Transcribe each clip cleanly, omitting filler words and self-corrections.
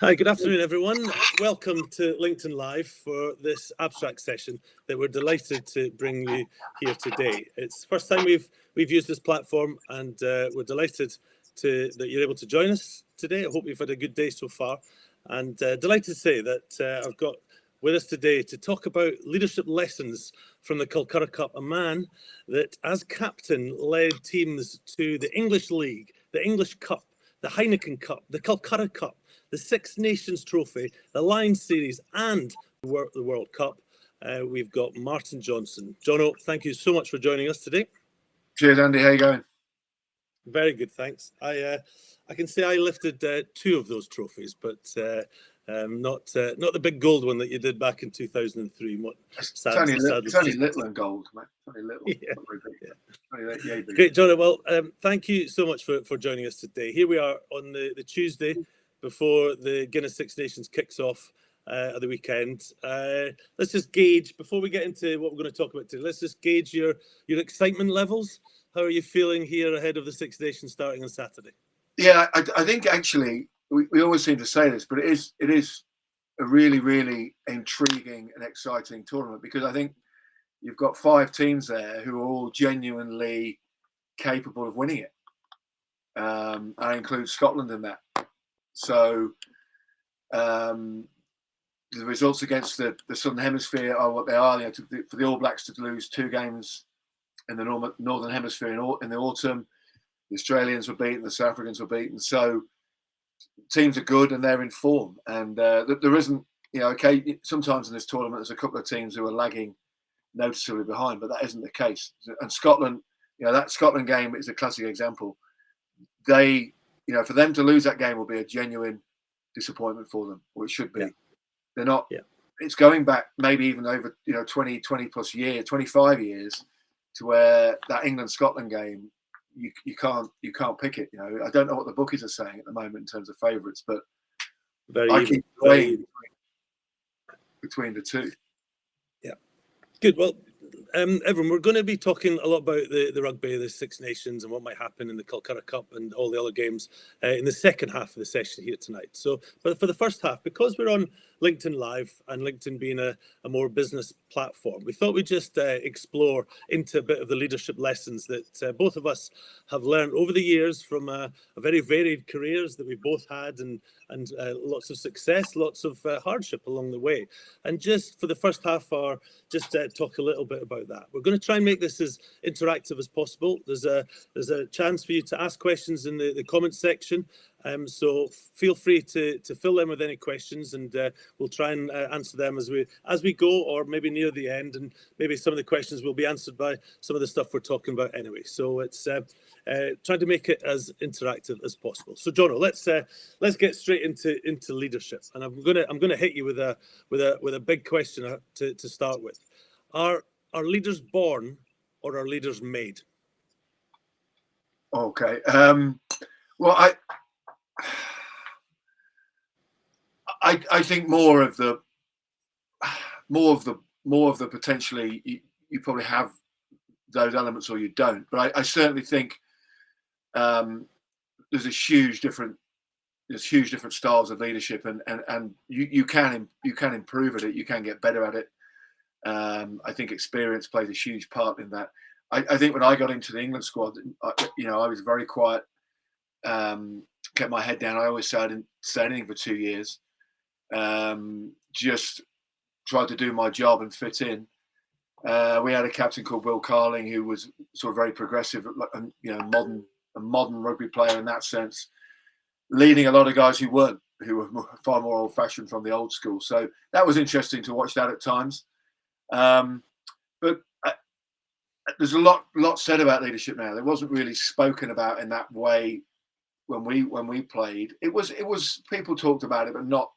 Hi, good afternoon, everyone. Welcome to LinkedIn Live for this abstract session that we're delighted to bring you here today. It's the first time we've used this platform, and we're delighted that you're able to join us today. I hope you've had a good day so far, and delighted to say that I've got with us today to talk about leadership lessons from the Calcutta Cup, a man that, as captain, led teams to the English League, the English Cup, the Heineken Cup, the Calcutta Cup, the Six Nations Trophy, the Lions Series, and the World Cup. We've got Martin Johnson. Johnno, thank you so much for joining us today. Cheers, Andy. How you going? Very good, thanks. I can say I lifted two of those trophies, but not the big gold one that you did back in 2003. It's only little and gold, mate. It's only little. Yeah. Great, Johnno. Well, thank you so much for joining us today. Here we are on the Tuesday before the Guinness Six Nations kicks off at the weekend. Let's just gauge, before we get into what we're going to talk about today, let's just gauge your excitement levels. How are you feeling here ahead of the Six Nations starting on Saturday? Yeah, I think actually we always seem to say this, but it is a really, really intriguing and exciting tournament, because I think you've got 5 teams there who are all genuinely capable of winning it. I include Scotland in that. So the results against the Southern Hemisphere are what they are. You know, for the All Blacks to lose 2 games in the Northern Hemisphere in the autumn, the Australians were beaten, the South Africans were beaten. So teams are good and they're in form. And there isn't, okay, sometimes in this tournament there's a couple of teams who are lagging noticeably behind, but that isn't the case. And Scotland, that Scotland game is a classic example. They, for them to lose that game will be a genuine disappointment for them, or it should be. Yeah. They're not. Yeah. It's going back maybe even over 20 plus years, 25 years, to where that England-Scotland game, you can't pick it. I don't know what the bookies are saying at the moment in terms of favourites, but I keep playing between the two. Yeah, good. Well, everyone, we're going to be talking a lot about the rugby, the Six Nations, and what might happen in the Calcutta Cup and all the other games in the second half of the session here tonight. So, but for the first half, because we're on LinkedIn Live and LinkedIn being a more business platform, we thought we'd just explore into a bit of the leadership lessons that both of us have learned over the years from a very varied careers that we've both had, and lots of success, lots of hardship along the way. And just for the first half hour, just talk a little bit about that. We're going to try and make this as interactive as possible. There's a chance for you to ask questions in the comments section. So feel free to fill in with any questions, and we'll try and answer them as we go, or maybe near the end, and maybe some of the questions will be answered by some of the stuff we're talking about anyway. So it's trying to make it as interactive as possible. So Johnno, let's get straight into leadership, and I'm gonna hit you with a big question to start with. Are leaders born or are leaders made? Okay. Well, I think more of the potentially you probably have those elements or you don't. But I certainly think there's huge different styles of leadership, and you can improve at it. You can get better at it. I think experience plays a huge part in that. I think when I got into the England squad, I was very quiet, kept my head down. I always said I didn't say anything for 2 years. Just tried to do my job and fit in. We had a captain called Will Carling, who was sort of very progressive, and a modern rugby player in that sense, leading a lot of guys who were far more old-fashioned from the old school. So that was interesting to watch that at times. But there's a lot said about leadership now. It wasn't really spoken about in that way when we played. It was people talked about it, but not.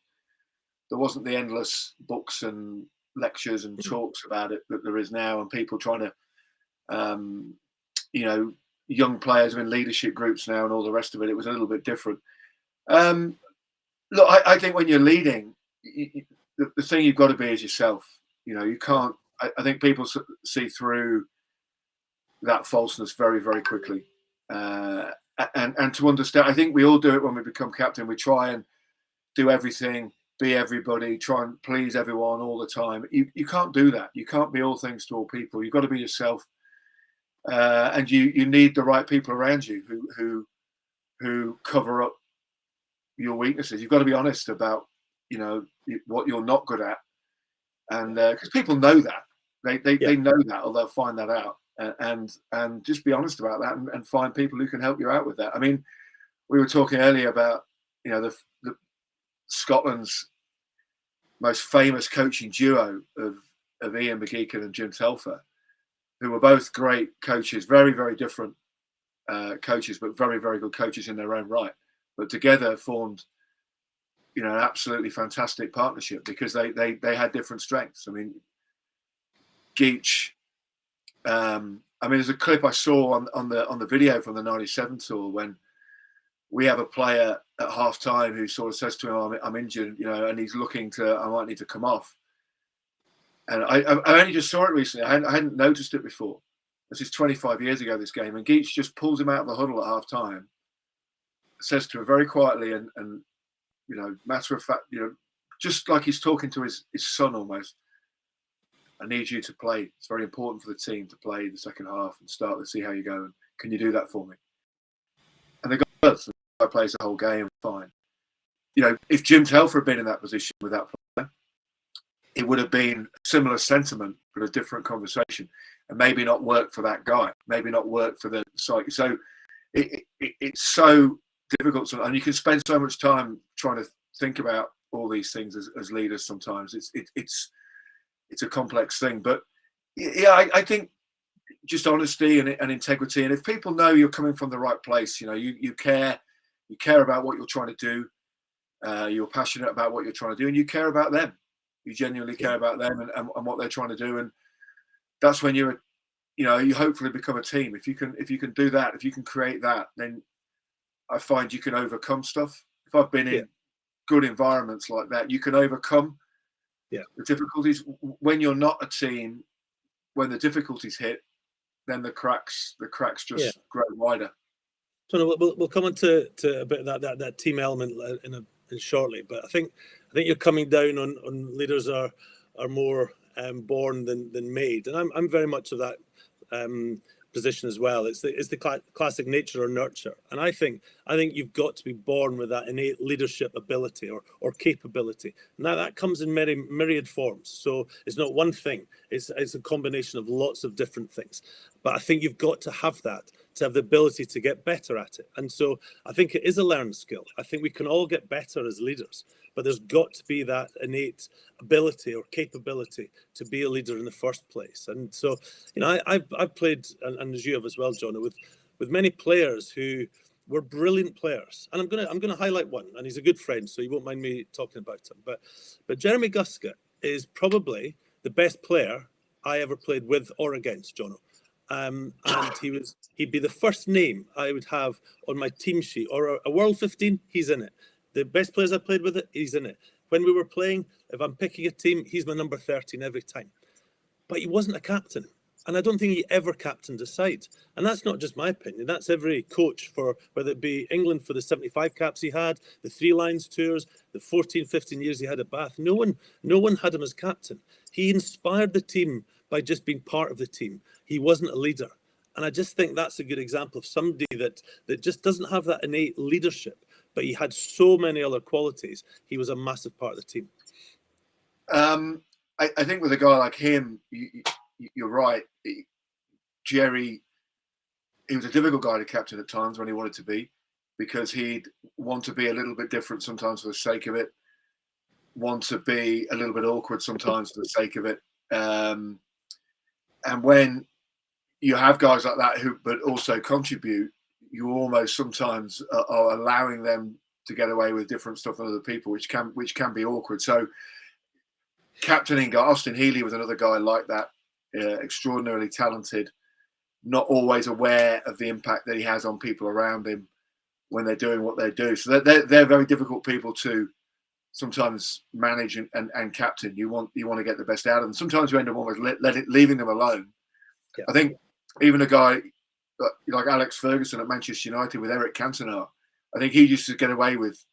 There wasn't the endless books and lectures and talks about it that there is now, and people trying to, young players are in leadership groups now and all the rest of it. It was a little bit different. Look, I think when you're leading, the thing you've got to be is yourself. You can't. I think people see through that falseness very, very quickly. And to understand, I think we all do it when we become captain. We try and do everything, be everybody, try and please everyone all the time. You can't do that. You can't be all things to all people. You've got to be yourself, and you need the right people around you who cover up your weaknesses. You've got to be honest about what you're not good at, and because people know that they know that, or they'll find that out, and just be honest about that, and find people who can help you out with that. I mean, we were talking earlier about the Scotland's most famous coaching duo of Ian McGeechan and Jim Telfer, who were both great coaches, very, very different coaches, but very, very good coaches in their own right. But together formed, an absolutely fantastic partnership because they had different strengths. I mean, Geach. There's a clip I saw on the video from the '97 tour when we have a player at half time who sort of says to him, I'm injured, and he's looking I might need to come off. And I only just saw it recently. I hadn't noticed it before. This is 25 years ago, this game. And Geach just pulls him out of the huddle at half time, says to him very quietly and matter of fact, just like he's talking to his son almost, I need you to play. It's very important for the team to play the second half and start. Let's see how you go. And can you do that for me? And the guy does. The guy plays the whole game fine. If Jim Telfer had been in that position with that player, it would have been a similar sentiment, but a different conversation, and maybe not work for that guy, maybe not work for the psyche. So it's so difficult, and you can spend so much time trying to think about all these things as leaders. Sometimes it's a complex thing, but I think just honesty and integrity, and if people know you're coming from the right place, you care about what you're trying to do, you're passionate about what you're trying to do, and you care about them. You genuinely care about them and what they're trying to do, and that's when you hopefully become a team. If you can do that, if you can create that, then I find you can overcome stuff. If I've been in good environments like that, you can overcome the difficulties. When you're not a team, when the difficulties hit, then the cracks just grow wider. So we'll come on to a bit of that team element in shortly, but I think you're coming down on leaders are more born than made, and I'm very much of that position as well. It's the classic nature or nurture, and I think you've got to be born with that innate leadership ability or capability. Now that comes in myriad forms, so it's not one thing. It's a combination of lots of different things, but I think you've got to have that to have the ability to get better at it. And so I think it is a learned skill. I think we can all get better as leaders, but there's got to be that innate ability or capability to be a leader in the first place. And so, I've played, and as you have as well, Johnno, with many players who were brilliant players. And I'm gonna highlight one, and he's a good friend, so you won't mind me talking about him. But Jeremy Guska is probably the best player I ever played with or against, Johnno. And he'd be the first name I would have on my team sheet, or a World 15, he's in it. The best players I played with, he's in it. When we were playing, if I'm picking a team, he's my number 13 every time. But he wasn't a captain, and I don't think he ever captained a side. And that's not just my opinion. That's every coach, for whether it be England for the 75 caps he had, the 3 Lions tours, the 14, 15 years he had at Bath. No one had him as captain. He inspired the team by just being part of the team. He wasn't a leader. And I just think that's a good example of somebody that just doesn't have that innate leadership, but he had so many other qualities. He was a massive part of the team. I think with a guy like him, you're right. Jerry, he was a difficult guy to captain at times when he wanted to be, because he'd want to be a little bit different sometimes for the sake of it, want to be a little bit awkward sometimes for the sake of it. And when you have guys like that who but also contribute, you almost sometimes are allowing them to get away with different stuff than other people, which can be awkward. So captaining Austin Healey was another guy like that, extraordinarily talented, not always aware of the impact that he has on people around him when they're doing what they do. So they're very difficult people to sometimes manage and captain. You want to get the best out of them. Sometimes you end up almost leaving them alone. Yeah. I think even a guy like Alex Ferguson at Manchester United with Eric Cantona, I think he used to get away with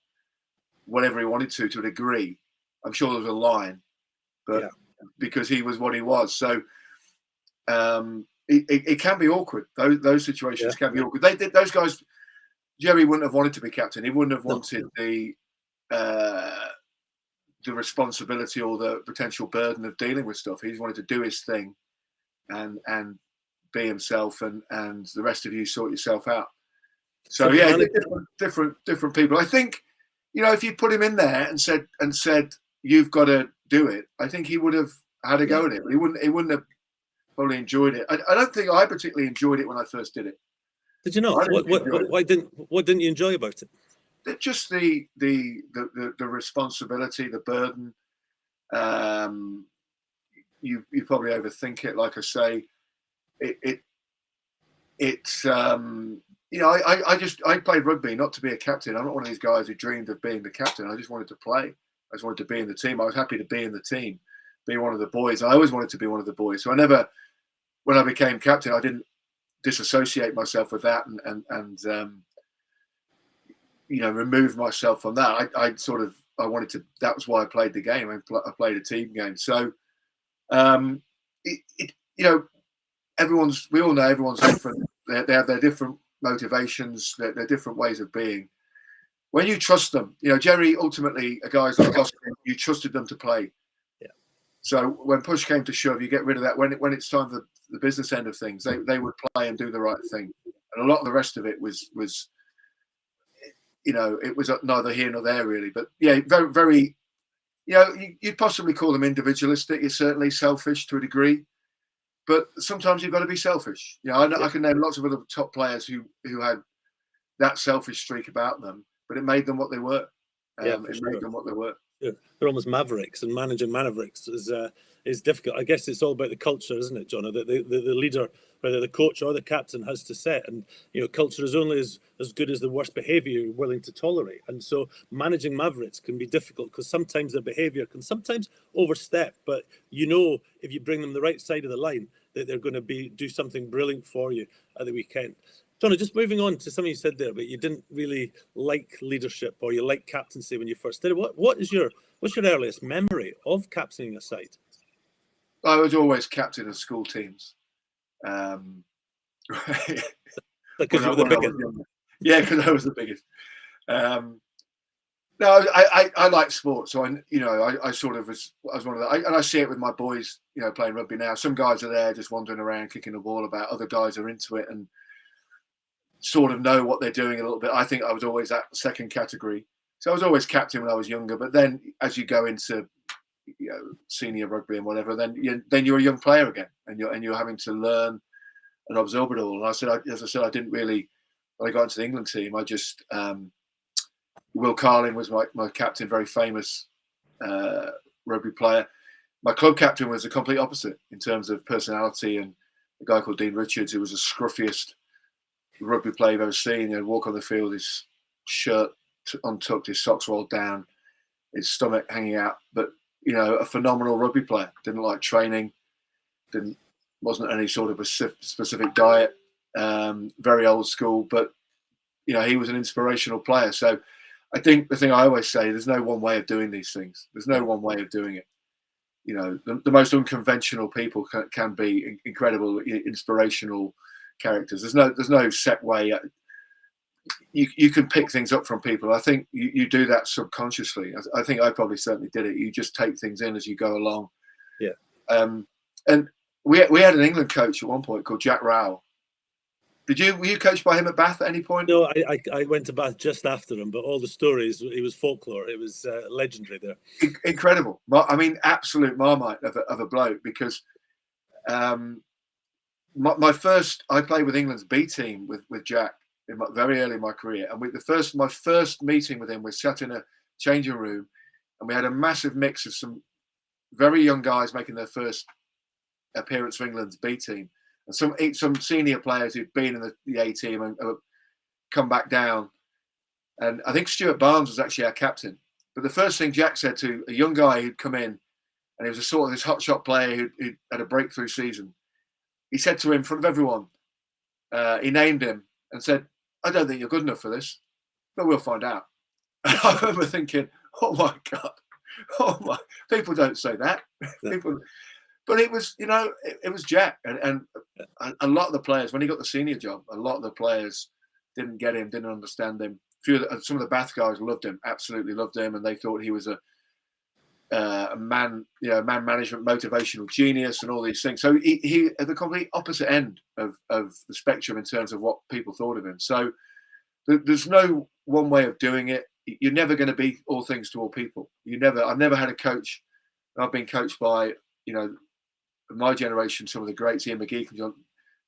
whatever he wanted to a degree. I'm sure there was a line, but because he was what he was. So it can be awkward. Those situations can be awkward. Those guys, Jerry wouldn't have wanted to be captain. He wouldn't have wanted the responsibility or the potential burden of dealing with stuff. He just wanted to do his thing and be himself, and the rest of you sort yourself out. So different people. I think, if you put him in there and said you've got to do it, I think he would have had a go at it. He wouldn't have probably enjoyed it. I don't think I particularly enjoyed it when I first did it. Did you not? What didn't you enjoy about it? Just the responsibility, the burden. You probably overthink it. Like I say, I played rugby not to be a captain. I'm not one of these guys who dreamed of being the captain. I just wanted to play. I just wanted to be in the team. I was happy to be in the team, be one of the boys. I always wanted to be one of the boys. So when I became captain, I didn't disassociate myself with that and remove myself from that. I wanted to. That was why I played the game. I played a team game. So, we all know everyone's different. They have their different motivations, their different ways of being. When you trust them, Jerry, ultimately, a guys like Guska, you trusted them to play. Yeah. So when push came to shove, you get rid of that. When it's time for the business end of things, they would play and do the right thing. And a lot of the rest of it was it was neither here nor there really. But yeah, very, very, you'd possibly call them individualistic. It's certainly selfish to a degree. But sometimes you've got to be selfish. I can name lots of other top players who had that selfish streak about them, but it made them what they were. Made them what they were. Yeah. They're almost mavericks, and managing mavericks is difficult. I guess it's all about the culture, isn't it, Johnno? That the leader, whether the coach or the captain, has to set. And culture is only as good as the worst behaviour you're willing to tolerate. And so managing mavericks can be difficult because sometimes their behaviour can sometimes overstep. But if you bring them the right side of the line, that they're going to do something brilliant for you at the weekend. Johnno, just moving on to something you said there, but you didn't really like leadership or you like captaincy when you first did it. What's your earliest memory of captaining a side? I was always captain of school teams. Because you were the biggest. Yeah, because I was the biggest. No, I like sport, so I sort of was one of the, and I see it with my boys, playing rugby now. Some guys are there just wandering around kicking the ball about. Other guys are into it and sort of know what they're doing a little bit. I think I was always that second category. So I was always captain when I was younger. But then as you go into senior rugby and whatever, then you're a young player again, and you're having to learn and absorb it all. And as I said, I didn't really, when I got into the England team, I just Will Carlin was my captain, very famous rugby player. My club captain was the complete opposite in terms of personality, and a guy called Dean Richards, who was the scruffiest rugby player I've ever seen. Walk on the field, his shirt untucked, his socks rolled down, his stomach hanging out. But a phenomenal rugby player. Didn't like training. Wasn't any sort of a specific diet. Very old school, but he was an inspirational player. So I think the thing I always say, there's no one way of doing these things. There's no one way of doing it. The most unconventional people can be incredible, inspirational characters. There's no set way. You can pick things up from people. I think you do that subconsciously. I think I probably certainly did it. You just take things in as you go along. Yeah. And we had an England coach at one point called Jack Rowell. Were you coached by him at Bath at any point? No, I went to Bath just after him, but all the stories, it was folklore. It was legendary there. Incredible. I mean, absolute marmite of a bloke, because I played with England's B team with Jack very early in my career. And my first meeting with him, we sat in a changing room and we had a massive mix of some very young guys making their first appearance for England's B team, and some senior players who'd been in the A team and come back down. And I think Stuart Barnes was actually our captain. But the first thing Jack said to a young guy who'd come in, and he was a sort of this hotshot player who had a breakthrough season, he said to him in front of everyone, he named him and said, "I don't think you're good enough for this, but we'll find out." And I remember thinking, oh my God, oh my, people don't say that. People, but it was, you know, it was Jack. And a lot of the players, when he got the senior job, a lot of the players didn't get him, didn't understand him. Some of the Bath guys loved him, absolutely loved him, and they thought he was a man, you know, man management, motivational genius, and all these things. So he at the complete opposite end of the spectrum in terms of what people thought of him. So there's no one way of doing it. You're never going to be all things to all people. I've never had a coach. I've been coached by, you know, my generation, some of the greats, Ian McGee,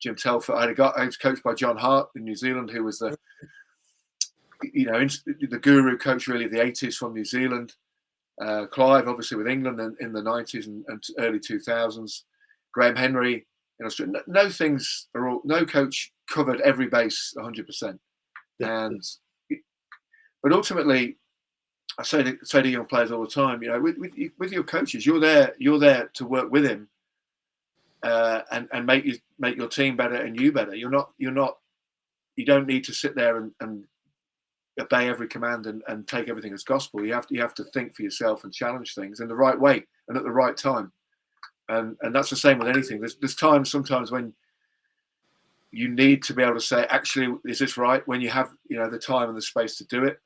Jim Telford. I was coached by John Hart in New Zealand, who was the, you know, the guru coach really of the 80s from New Zealand. Clive, obviously, with England in the 90s and early 2000s. Graham Henry in Australia. No coach covered every base 100%. But ultimately, I say to young players all the time, you know, with your coaches, you're there to work with him and make your team better and you better. You don't need to sit there and obey every command and take everything as gospel. You have to think for yourself and challenge things in the right way and at the right time. And that's the same with anything. There's times sometimes when you need to be able to say, actually, is this right? When you have, you know, the time and the space to do it.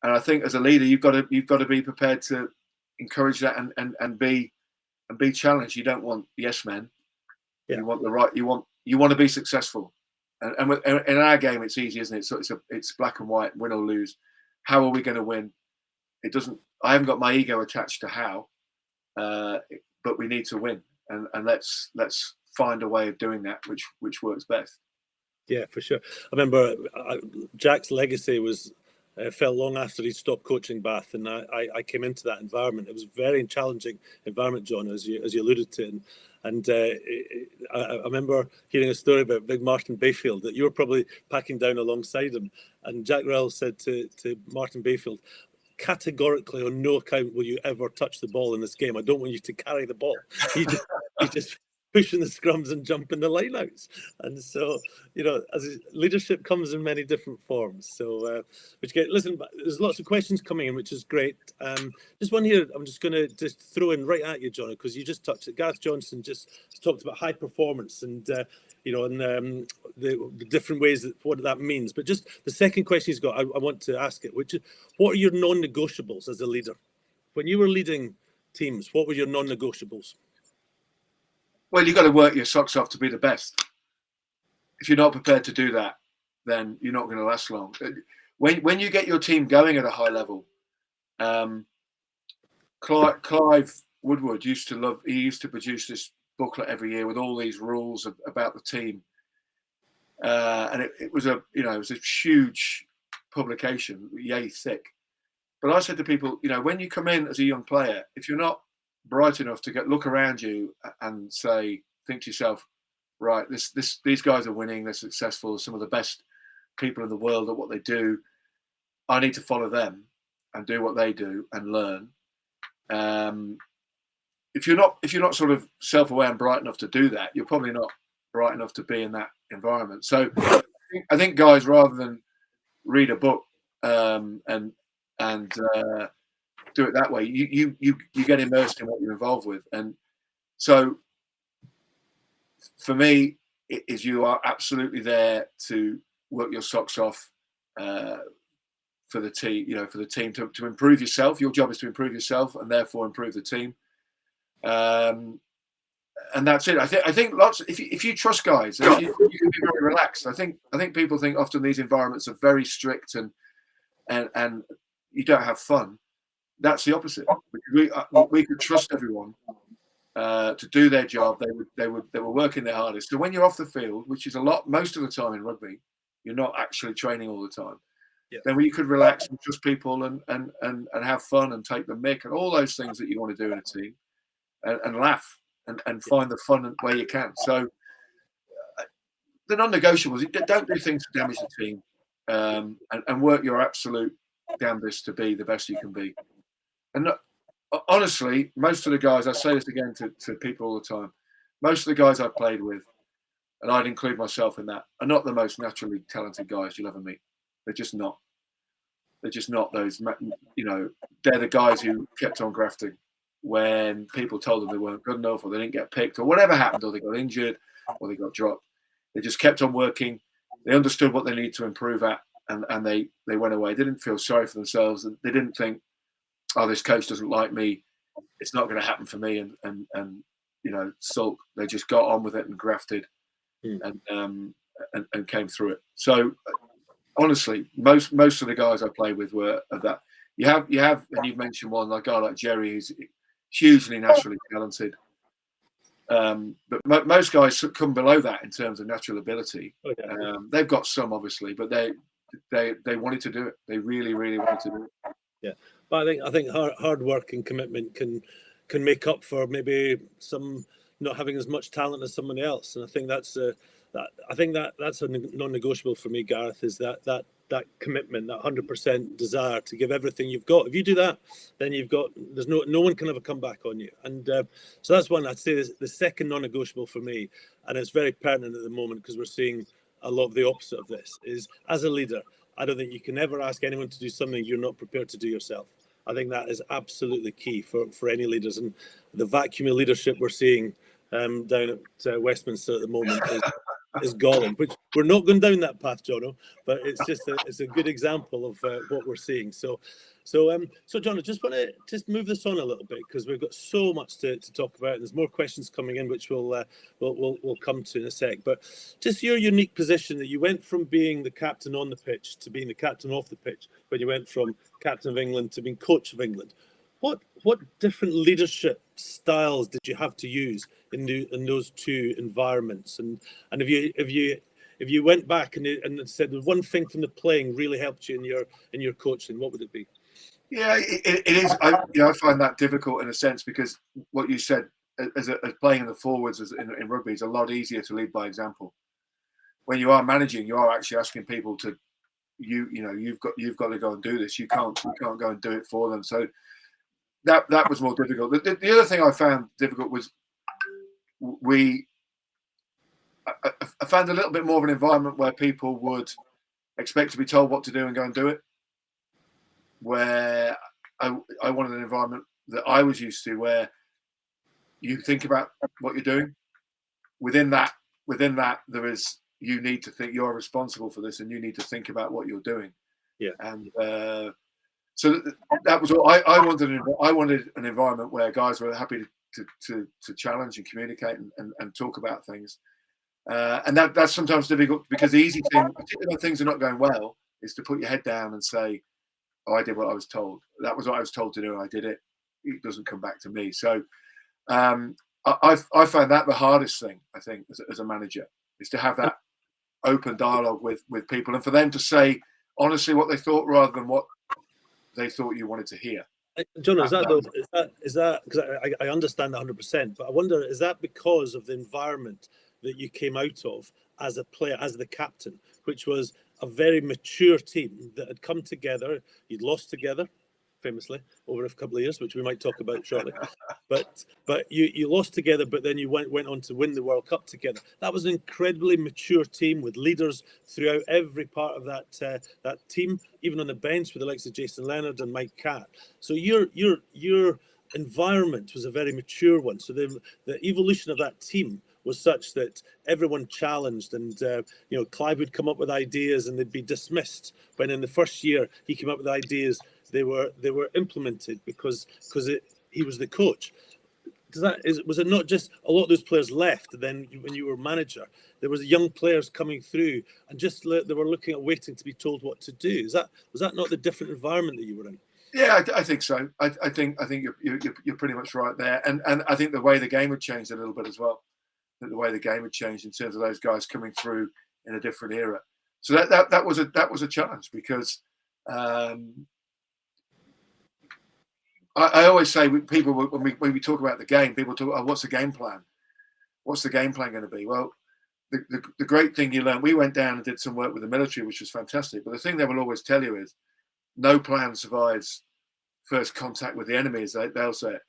And I think as a leader, you've got to be prepared to encourage that and be challenged. You don't want yes men. Yeah. You want the right. You want to be successful. And in our game, it's easy, isn't it? So it's black and white, win or lose. How are we going to win? It doesn't. I haven't got my ego attached to how, but we need to win, and let's find a way of doing that, which works best. Yeah, for sure. I remember Jack's legacy was felt long after he stopped coaching Bath, and I came into that environment. It was a very challenging environment, John, as you alluded to, and I remember hearing a story about Big Martin Bayfield, that you were probably packing down alongside him, and Jack Rowell said to Martin Bayfield, categorically on no account will you ever touch the ball in this game. I don't want you to carry the ball. You just pushing the scrums and jumping the lineouts. And so, you know, as leadership comes in many different forms. So, listen, there's lots of questions coming in, which is great. Just one here, I'm just going to just throw in right at you, Johnny, because you just touched it. Gareth Johnson just talked about high performance and, you know, and the different ways that what that means. But just the second question he's got, I want to ask it, which is, what are your non-negotiables as a leader? When you were leading teams, what were your non-negotiables? Well, you've got to work your socks off to be the best. If you're not prepared to do that, then you're not going to last long. When you get your team going at a high level, Clive Woodward used to produce this booklet every year with all these rules about the team, and it was a huge publication, yay thick. But I said to people, you know, when you come in as a young player, if you're not bright enough to look around you and think to yourself, right, these guys are winning, they're successful, some of the best people in the world at what they do. I need to follow them and do what they do and learn. If you're not sort of self-aware and bright enough to do that, you're probably not bright enough to be in that environment. So I think guys, rather than read a book and do it that way, you get immersed in what you're involved with. And so for me, it is, you are absolutely there to work your socks off for the team, you know, for the team to improve yourself. Your job is to improve yourself and therefore improve the team. And that's it. I think lots. If you trust guys, you can be very relaxed. I think people think often these environments are very strict and you don't have fun. That's the opposite. We could trust everyone to do their job. They were working their hardest. So when you're off the field, which is most of the time in rugby, you're not actually training all the time. Yeah. Then you could relax and trust people and have fun and take the mick and all those things that you want to do in a team and laugh and find the fun where you can. So the non-negotiables, don't do things to damage the team and work your absolute damnedest to be the best you can be. And honestly, most of the guys, I say this again to people all the time, most of the guys I've played with, and I'd include myself in that, are not the most naturally talented guys you'll ever meet. They're just not. They're just not those. They're the guys who kept on grafting when people told them they weren't good enough, or they didn't get picked, or whatever happened, or they got injured, or they got dropped. They just kept on working. They understood what they need to improve at, and they went away. They didn't feel sorry for themselves. They didn't think, "Oh, this coach doesn't like me. It's not going to happen for me," and sulk. They just got on with it and grafted, and came through it. So honestly, most of the guys I played with were of that. You have, and you've mentioned one, like a guy like Jerry, who's hugely naturally talented. But most guys come below that in terms of natural ability. Okay. They've got some, obviously, but they wanted to do it. They really, really wanted to do it. Yeah, but I think hard work and commitment can make up for maybe some not having as much talent as someone else, and I think that's a non-negotiable for me, Gareth. Is that commitment, that 100% desire to give everything you've got. If you do that, then there's no one can ever come back on you, and so that's one. I'd say the second non-negotiable for me, and it's very pertinent at the moment because we're seeing a lot of the opposite of this. Is as a leader, I don't think you can ever ask anyone to do something you're not prepared to do yourself. I think that is absolutely key for any leaders, and the vacuum of leadership we're seeing down at Westminster at the moment is galling. Which we're not going down that path, Johnno, but it's a good example of what we're seeing. So Johnno, just want to move this on a little bit because we've got so much to talk about, and there's more questions coming in, which we'll come to in a sec. But just your unique position, that you went from being the captain on the pitch to being the captain off the pitch, when you went from captain of England to being coach of England. What different leadership styles did you have to use in those two environments? And if you went back and said one thing from the playing really helped you in your coaching, what would it be? Yeah, it is. I find that difficult in a sense because what you said, as playing in the forwards in rugby, is a lot easier to lead by example. When you are managing, you are actually asking people to, you've got to go and do this. You can't go and do it for them. So that was more difficult. The other thing I found difficult was I found a little bit more of an environment where people would expect to be told what to do and go and do it. Where I wanted an environment that I was used to, where you think about what you're doing. Within that, there is, you need to think you're responsible for this, and you need to think about what you're doing. Yeah. And so that was all I wanted. I wanted an environment where guys were happy to challenge and communicate and talk about things. And that's sometimes difficult because the easy thing, particularly when things are not going well, is to put your head down and say, "Oh, I did what I was told. That was what I was told to do, and I did it. It doesn't come back to me." So I find that the hardest thing, I think, as a manager, is to have that open dialogue with people, and for them to say honestly what they thought rather than what they thought you wanted to hear. John, is that because I understand that 100%, but I wonder, is that because of the environment that you came out of as a player, as the captain, which was a very mature team that had come together? You'd lost together, famously, over a couple of years, which we might talk about shortly. But you lost together, but then you went on to win the World Cup together. That was an incredibly mature team with leaders throughout every part of that team, even on the bench with the likes of Jason Leonard and Mike Catt. So your environment was a very mature one. So the evolution of that team was such that everyone challenged, and Clive would come up with ideas and they'd be dismissed. When in the first year he came up with ideas, they were implemented because he was the coach. Was it not just a lot of those players left? Then when you were manager, there was young players coming through, and just they were looking at waiting to be told what to do. Was that not the different environment that you were in? Yeah, I think so. I think you're pretty much right there, and I think the way the game had changed a little bit as well. The way the game had changed in terms of those guys coming through in a different era. So that was a challenge because I always say people when we talk about the game, people talk, "Oh, what's the game plan? What's the game plan going to be?" Well, the great thing you learn, we went down and did some work with the military, which was fantastic. But the thing they will always tell you is, no plan survives first contact with the enemy, as they'll say it.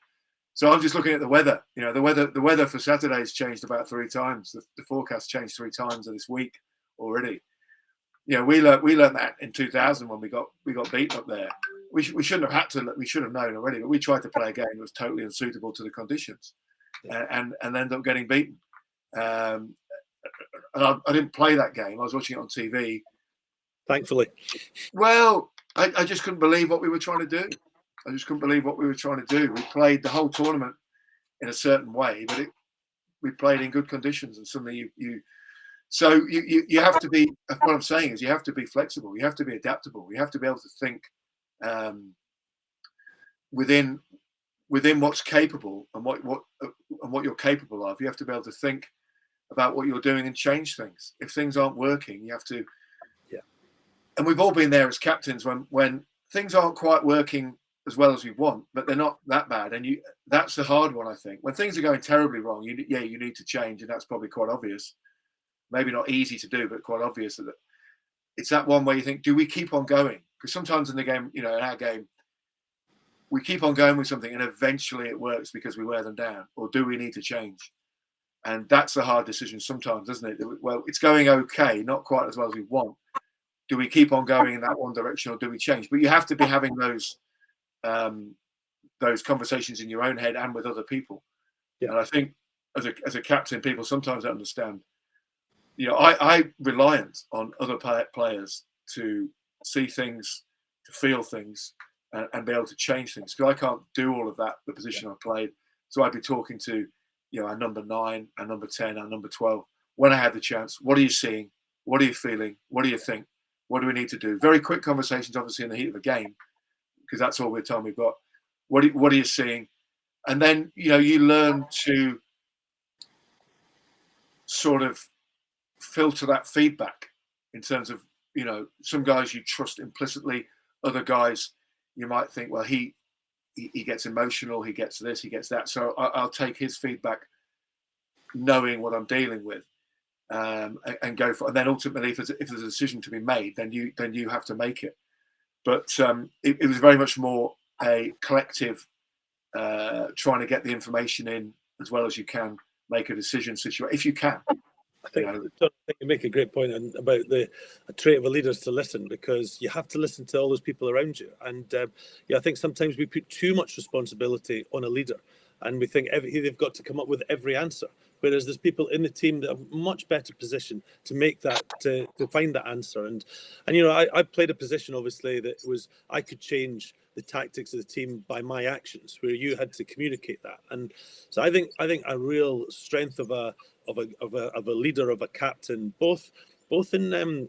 So I'm just looking at the weather. The weather for Saturday's changed about 3 times. The forecast changed 3 times this week already. we learned that in 2000 when we got beaten up there. We shouldn't have had to. We should have known already, but we tried to play a game that was totally unsuitable to the conditions, and ended up getting beaten. And I didn't play that game. I was watching it on TV. Thankfully. Well, I just couldn't believe what we were trying to do. I just couldn't believe what we were trying to do. We played the whole tournament in a certain way, but we played in good conditions, and suddenly you have to be. What I'm saying is, you have to be flexible. You have to be adaptable. You have to be able to think within what's capable and what you're capable of. You have to be able to think about what you're doing and change things. If things aren't working, you have to. Yeah. And we've all been there as captains when things aren't quite working as well as we want, but they're not that bad. And that's the hard one, I think. When things are going terribly wrong, you need to change, and that's probably quite obvious. Maybe not easy to do, but quite obvious that it's that one where you think, do we keep on going? Because sometimes in the game, in our game, we keep on going with something and eventually it works because we wear them down. Or do we need to change? And that's a hard decision sometimes, isn't it? Well, it's going okay, not quite as well as we want. Do we keep on going in that one direction or do we change? But you have to be having those conversations in your own head and with other people. Yeah. And I think as a captain, people sometimes don't understand. I reliant on other players to see things, to feel things, and be able to change things. Because I can't do all of that, the position I played. So I'd be talking to, our number 9, our number 10, our number 12. When I had the chance, what are you seeing? What are you feeling? What do you think? What do we need to do? Very quick conversations, obviously, in the heat of a game, because that's all the time we've got. What are you seeing? And then, you learn to sort of filter that feedback in terms of, some guys you trust implicitly, other guys you might think, well, he gets emotional, he gets this, he gets that. So I'll take his feedback, knowing what I'm dealing with, and go for. And then ultimately, if there's a decision to be made, then you have to make it. But it was very much more a collective trying to get the information in as well as you can, make a decision situation if you can. I think you make a great point about a trait of a leader is to listen, because you have to listen to all those people around you. And I think sometimes we put too much responsibility on a leader, and we think they've got to come up with every answer. Whereas there's people in the team that are much better positioned to make that, to find that answer. And I played a position, obviously, that was I could change the tactics of the team by my actions, where you had to communicate that. And so I think a real strength of a leader, of a captain, both in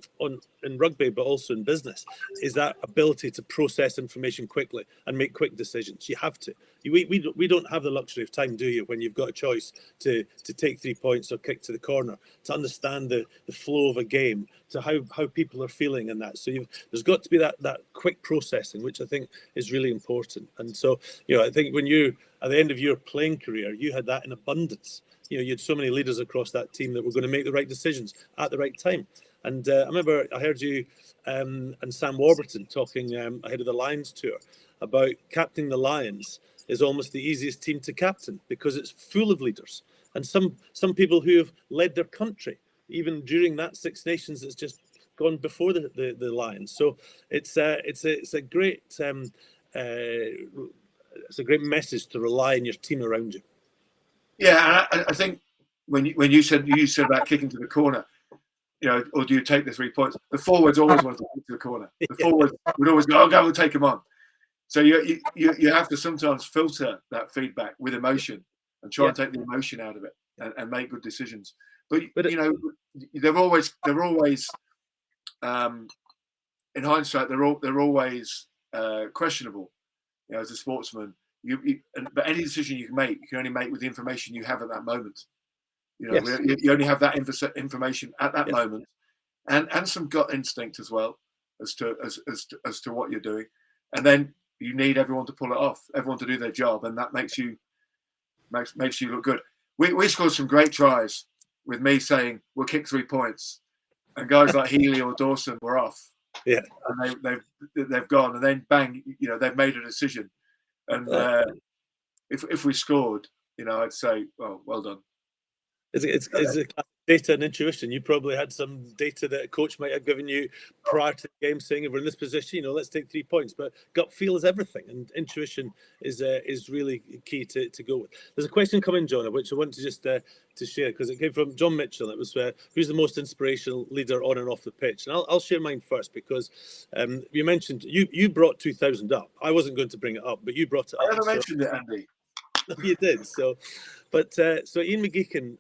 rugby but also in business, is that ability to process information quickly and make quick decisions. You have to. We don't have the luxury of time, do you, when you've got a choice to take 3 points or kick to the corner, to understand the flow of a game, to how people are feeling and that. So there's got to be that quick processing, which I think is really important. And so, I think when you, at the end of your playing career, you had that in abundance. You had so many leaders across that team that were going to make the right decisions at the right time. And I remember I heard you and Sam Warburton talking ahead of the Lions tour about captaining the Lions is almost the easiest team to captain, because it's full of leaders and some people who have led their country even during that Six Nations that's just gone before the Lions. So it's a great message to rely on your team around you. Yeah, I think when you said about kicking to the corner, or do you take the 3 points? The forwards always want to kick to the corner. The forwards would always go, "Oh, we'll take them on." So you have to sometimes filter that feedback with emotion and try and take the emotion out of it and make good decisions. But they're always in hindsight they're always questionable. As a sportsman, but any decision you can make, you can only make with the information you have at that moment. You only have that information at that moment, and some gut instinct as well as to what you're doing, and then you need everyone to pull it off, everyone to do their job, and that makes you look good. We scored some great tries with me saying we'll kick 3 points, and guys like Healy or Dawson were off. Yeah, and they've gone, and then bang, they've made a decision, and if we scored, I'd say, well done. It's a data and intuition. You probably had some data that a coach might have given you prior to the game saying, if we're in this position, let's take 3 points. But gut feel is everything, and intuition is really key to go with. There's a question coming, John, which I want to just to share, because it came from John Mitchell. It was who's the most inspirational leader on and off the pitch, and I'll share mine first, because you mentioned you brought 2000 up. I wasn't going to bring it up, but you brought it up. I never mentioned it, Andy. You did. So Ian McGeechan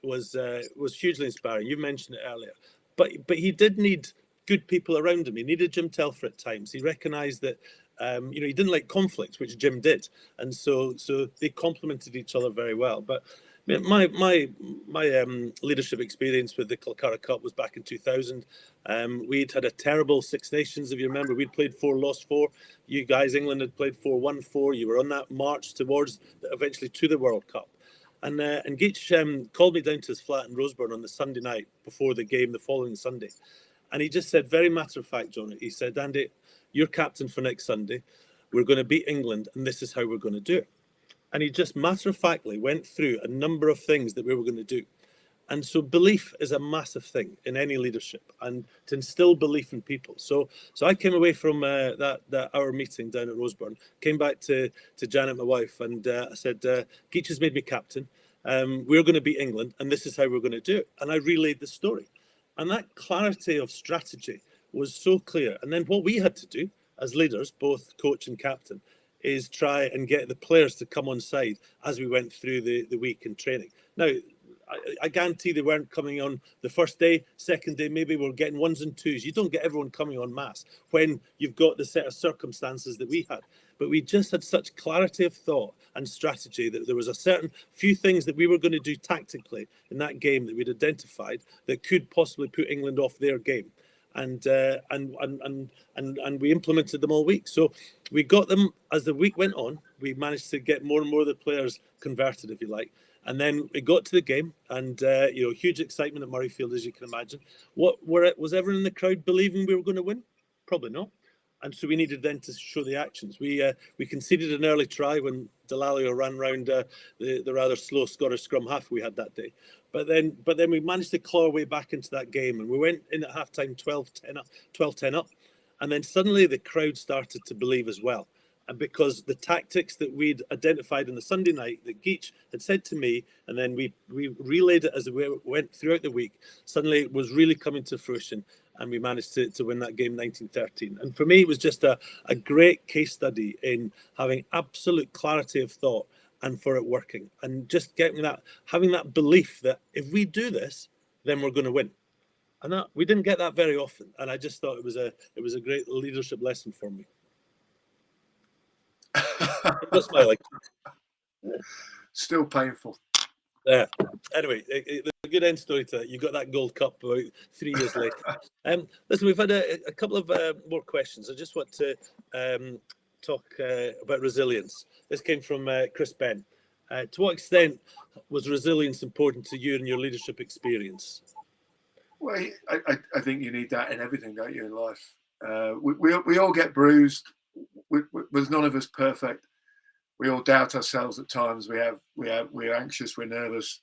was hugely inspiring. You mentioned it earlier, but he did need good people around him. He needed Jim Telfer at times. He recognised that he didn't like conflict, which Jim did, and so they complemented each other very well. But my leadership experience with the Calcutta Cup was back in 2000. We'd had a terrible Six Nations, if you remember. We'd played 4, lost 4. You guys, England, had played 4, won 4. You were on that march towards eventually to the World Cup. And Geach called me down to his flat in Roseburn on the Sunday night before the game the following Sunday. And he just said, very matter of fact, John, he said, Andy, you're captain for next Sunday. We're going to beat England, and this is how we're going to do it. And he just matter-of-factly went through a number of things that we were going to do. And so belief is a massive thing in any leadership, and to instill belief in people. So I came away from that hour meeting down at Roseburn, came back to Janet, my wife, and I said, Geach has made me captain. We're going to beat England, and this is how we're going to do it. And I relayed the story. And that clarity of strategy was so clear. And then what we had to do as leaders, both coach and captain, is try and get the players to come on side as we went through the week in training. Now, I guarantee they weren't coming on the first day, second day, maybe we're getting 1s and 2s. You don't get everyone coming en masse when you've got the set of circumstances that we had. But we just had such clarity of thought and strategy that there was a certain few things that we were going to do tactically in that game that we'd identified that could possibly put England off their game. And we implemented them all week. So we got them as the week went on. We managed to get more and more of the players converted, if you like. And then we got to the game, and huge excitement at Murrayfield, as you can imagine. Was everyone in the crowd believing we were going to win? Probably not. And so we needed then to show the actions. We conceded an early try when Delalio ran round the rather slow Scottish scrum half we had that day. But then we managed to claw our way back into that game, and we went in at halftime 12-10 up, and then suddenly the crowd started to believe as well. And because the tactics that we'd identified on the Sunday night that Geach had said to me, and then we relayed it as we went throughout the week, suddenly it was really coming to fruition, and we managed to win that game 19-13. And for me, it was just a great case study in having absolute clarity of thought and for it working, and just having that belief that if we do this, then we're going to win. And that we didn't get that very often. And I just thought it was a great leadership lesson for me. Just smiling. Still painful. Yeah. Anyway, there's a good end story to it. You got that Gold Cup about 3 years later. Listen, we've had a couple of more questions. I just want to talk about resilience. This came from Chris Ben. To what extent was resilience important to you in your leadership experience? Well, I think you need that in everything, don't you, in life? We all get bruised. There's none of us perfect. We all doubt ourselves at times. We're anxious. We're nervous.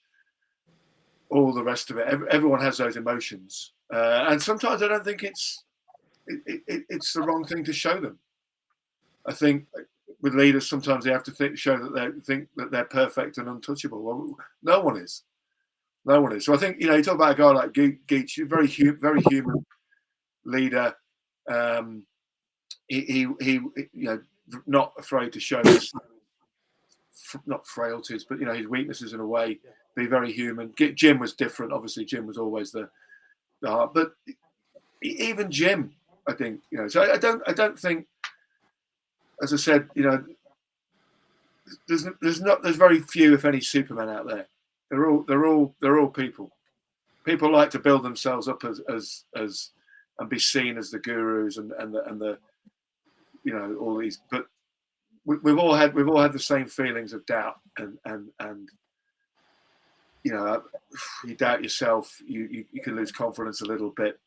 All the rest of it. Everyone has those emotions, and sometimes I don't think it's the wrong thing to show them. I think with leaders, sometimes they have to show that they're perfect and untouchable. Well, no one is. No one is. So I think you talk about a guy like Geach, very human leader. He not afraid to show his not frailties, but his weaknesses in a way. Be very human. Jim was different. Obviously, Jim was always the heart. But even Jim, I think So I don't think, as I said, there's very few, if any, Supermen out there. They're all people. People like to build themselves up as and be seen as the gurus and the all these. But we've all had the same feelings of doubt and you doubt yourself. You can lose confidence a little bit.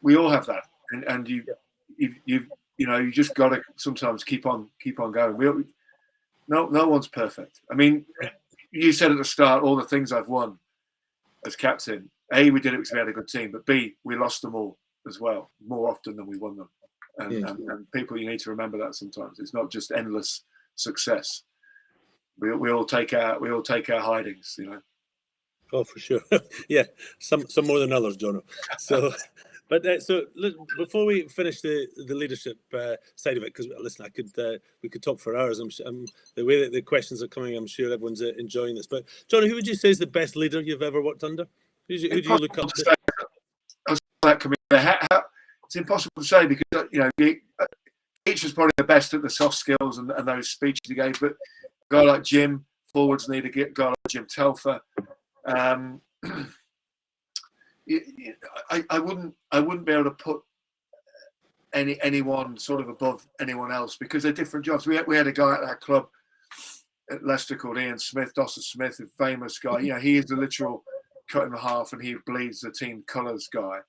We all have that, and you just got to sometimes keep on going. No one's perfect. I mean, you said at the start, all the things I've won as captain. A, we did it because we had a good team, but B, we lost them all as well, more often than we won them. And people, you need to remember that sometimes. It's not just endless success. We all take our hidings, you know. Oh, for sure. Yeah, some more than others, Johnno. So, but so before we finish the leadership side of it, because listen, we could talk for hours. The way that the questions are coming, I'm sure everyone's enjoying this. But Johnno, who would you say is the best leader you've ever worked under? Who do you look up to? It's impossible to say because each was probably the best at the soft skills and those speeches he gave. But a guy like Jim, forwards need to get a guy like Jim Telfer. I wouldn't be able to put anyone sort of above anyone else because they're different jobs. We had a guy at that club at Leicester called Ian Smith, Dawson Smith, a famous guy. You know, he is the literal cut in half and he bleeds the team colours guy.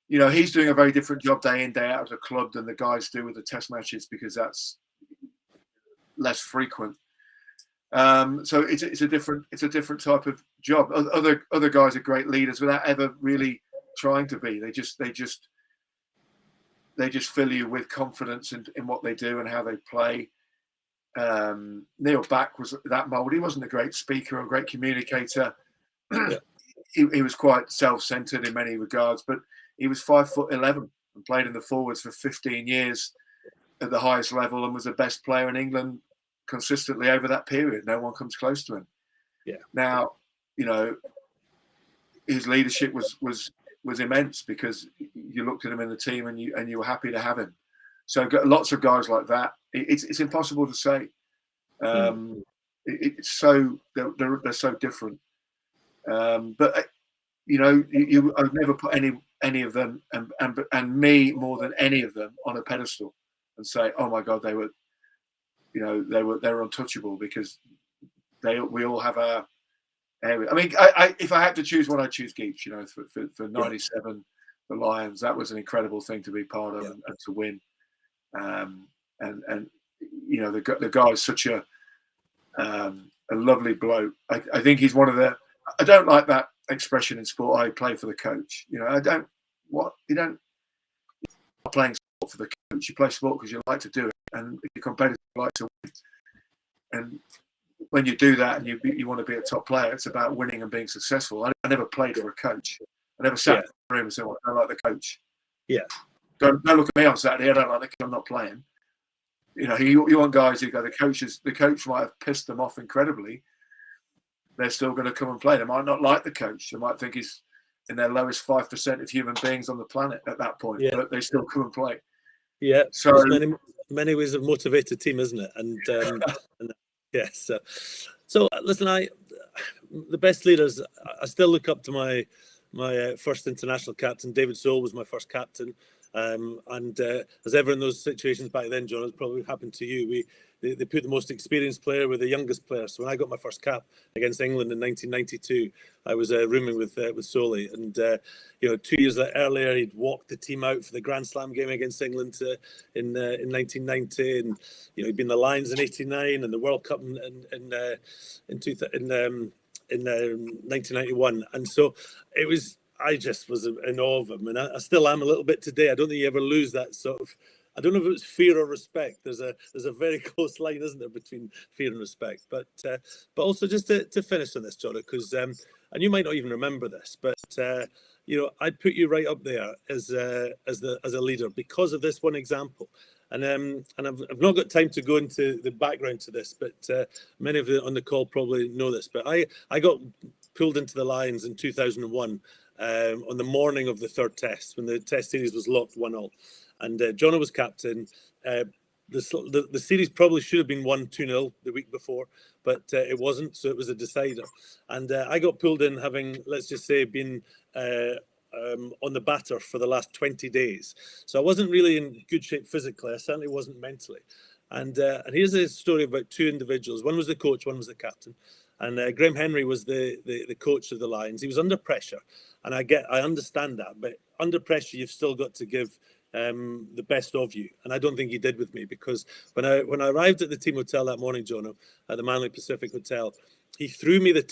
You know, he's doing a very different job day in, day out at a club than the guys do with the test matches because that's less frequent. So it's a different type of job. Other guys are great leaders without ever really trying to be. They just fill you with confidence in what they do and how they play. Neil Back was that mould. He wasn't a great speaker or a great communicator. Yeah. He was quite self-centered in many regards, but he was 5'11" and played in the forwards for 15 years at the highest level and was the best player in England consistently over that period. No one comes close to him. Yeah. Now, you know, his leadership was immense because you looked at him in the team and you were happy to have him. So lots of guys like that. It's impossible to say. It's so they're so different. But you know, I've never put any of them and me more than any of them on a pedestal and say, oh my God, they were untouchable because we all have our area. I mean, if I had to choose one, I'd choose Geach. You know, for 97, the Lions, that was an incredible thing to be part of and to win. And you know, the guy is such a lovely bloke. I think he's one of the. I don't like that expression in sport. I play for the coach. You know, you don't playing sport for the coach. You play sport because you like to do it, and if you're competitive, you like to win. And when you do that, and you want to be a top player, it's about winning and being successful. I never played for a coach. I never sat in the room and said, "Well, I don't like the coach." Yeah. Don't look at me on Saturday. I don't like the coach. I'm not playing. You know, you want guys who go. The coach might have pissed them off incredibly. They're still going to come and play. They might not like the coach. They might think he's in their lowest 5% of human beings on the planet at that point, but they still come and play. Yeah. So there's many ways of motivated team, isn't it? And yeah. So listen, the best leaders. I still look up to my first international captain. David Sowell was my first captain. And as ever in those situations back then, John, it probably happened to you. They put the most experienced player with the youngest player. So when I got my first cap against England in 1992, I was rooming with Solly, and 2 years earlier he'd walked the team out for the Grand Slam game against England in 1990, and he'd been the Lions in '89 and the World Cup in 1991, and so it was. I just was in awe of him, and I still am a little bit today. I don't think you ever lose that sort of. I don't know if it's fear or respect. There's a very close line, isn't there, between fear and respect? But also just to finish on this, Johnno, because and you might not even remember this, but I'd put you right up there as a leader because of this one example. And I've not got time to go into the background to this, but many of you on the call probably know this. But I got pulled into the Lions in 2001. On the morning of the third test, when the test series was locked 1-1, and Johnno was captain. The series probably should have been won 2-0 the week before, but it wasn't, so it was a decider. And I got pulled in having, let's just say, been on the batter for the last 20 days. So I wasn't really in good shape physically. I certainly wasn't mentally. And here's a story about two individuals. One was the coach, one was the captain. And Graham Henry was the coach of the Lions. He was under pressure, and I understand that. But under pressure, you've still got to give the best of you, and I don't think he did with me, because when I arrived at the team hotel that morning, Johnno, at the Manly Pacific Hotel, he threw me the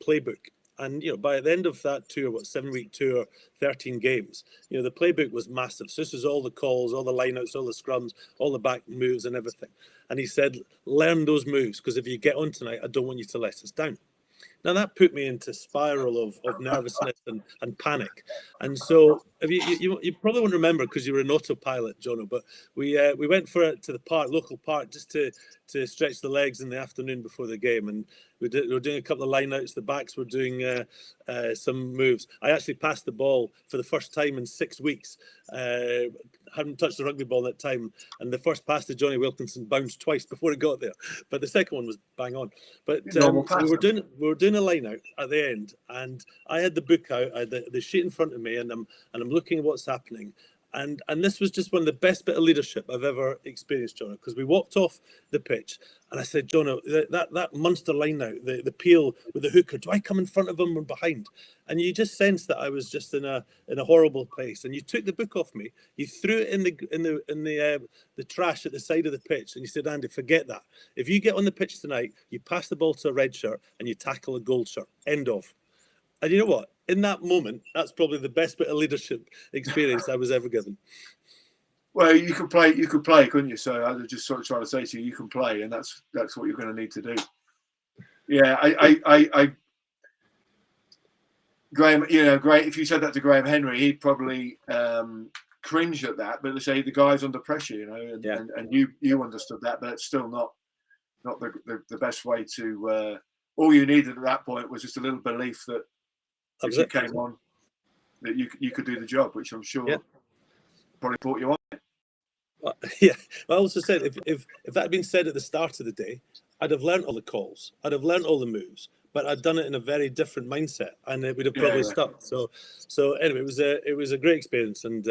playbook. And, by the end of that tour, 7-week tour, 13 games, the playbook was massive. So this was all the calls, all the lineouts, all the scrums, all the back moves and everything. And he said, learn those moves, because if you get on tonight, I don't want you to let us down. Now, that put me into a spiral of nervousness and panic. And so you probably won't remember because you were an autopilot, Johnno, but we went to the local park, just to stretch the legs in the afternoon before the game. And we were doing a couple of line-outs. The backs were doing some moves. I actually passed the ball for the first time in 6 weeks. Hadn't touched the rugby ball at that time, and the first pass to Johnny Wilkinson bounced twice before it got there, but the second one was bang on. But we were doing a line out at the end, and I had the book out, I had the sheet in front of me, and I'm looking at what's happening. And this was just one of the best bit of leadership I've ever experienced, Johnno, because we walked off the pitch and I said, Johnno, that Munster line out, the peel with the hooker, do I come in front of him or behind? And you just sensed that I was just in a horrible place. And you took the book off me, you threw it in the trash at the side of the pitch, and you said, Andy, forget that. If you get on the pitch tonight, you pass the ball to a red shirt and you tackle a gold shirt. End of. And you know what? In that moment, that's probably the best bit of leadership experience I was ever given. Well, you could play, couldn't you? So I was just sort of trying to say to you, you can play, and that's what you're going to need to do. Yeah, I Graham, great. If you said that to Graham Henry, he'd probably cringe at that. But they say the guy's under pressure, and you understood that, but it's still not the best way to. All you needed at that point was just a little belief that if you came on, that you could do the job, which I'm sure probably brought you on. Yeah, I also said if that had been said at the start of the day, I'd have learned all the calls, I'd have learned all the moves, but I'd done it in a very different mindset, and it would have probably stuck. So anyway, it was a great experience, and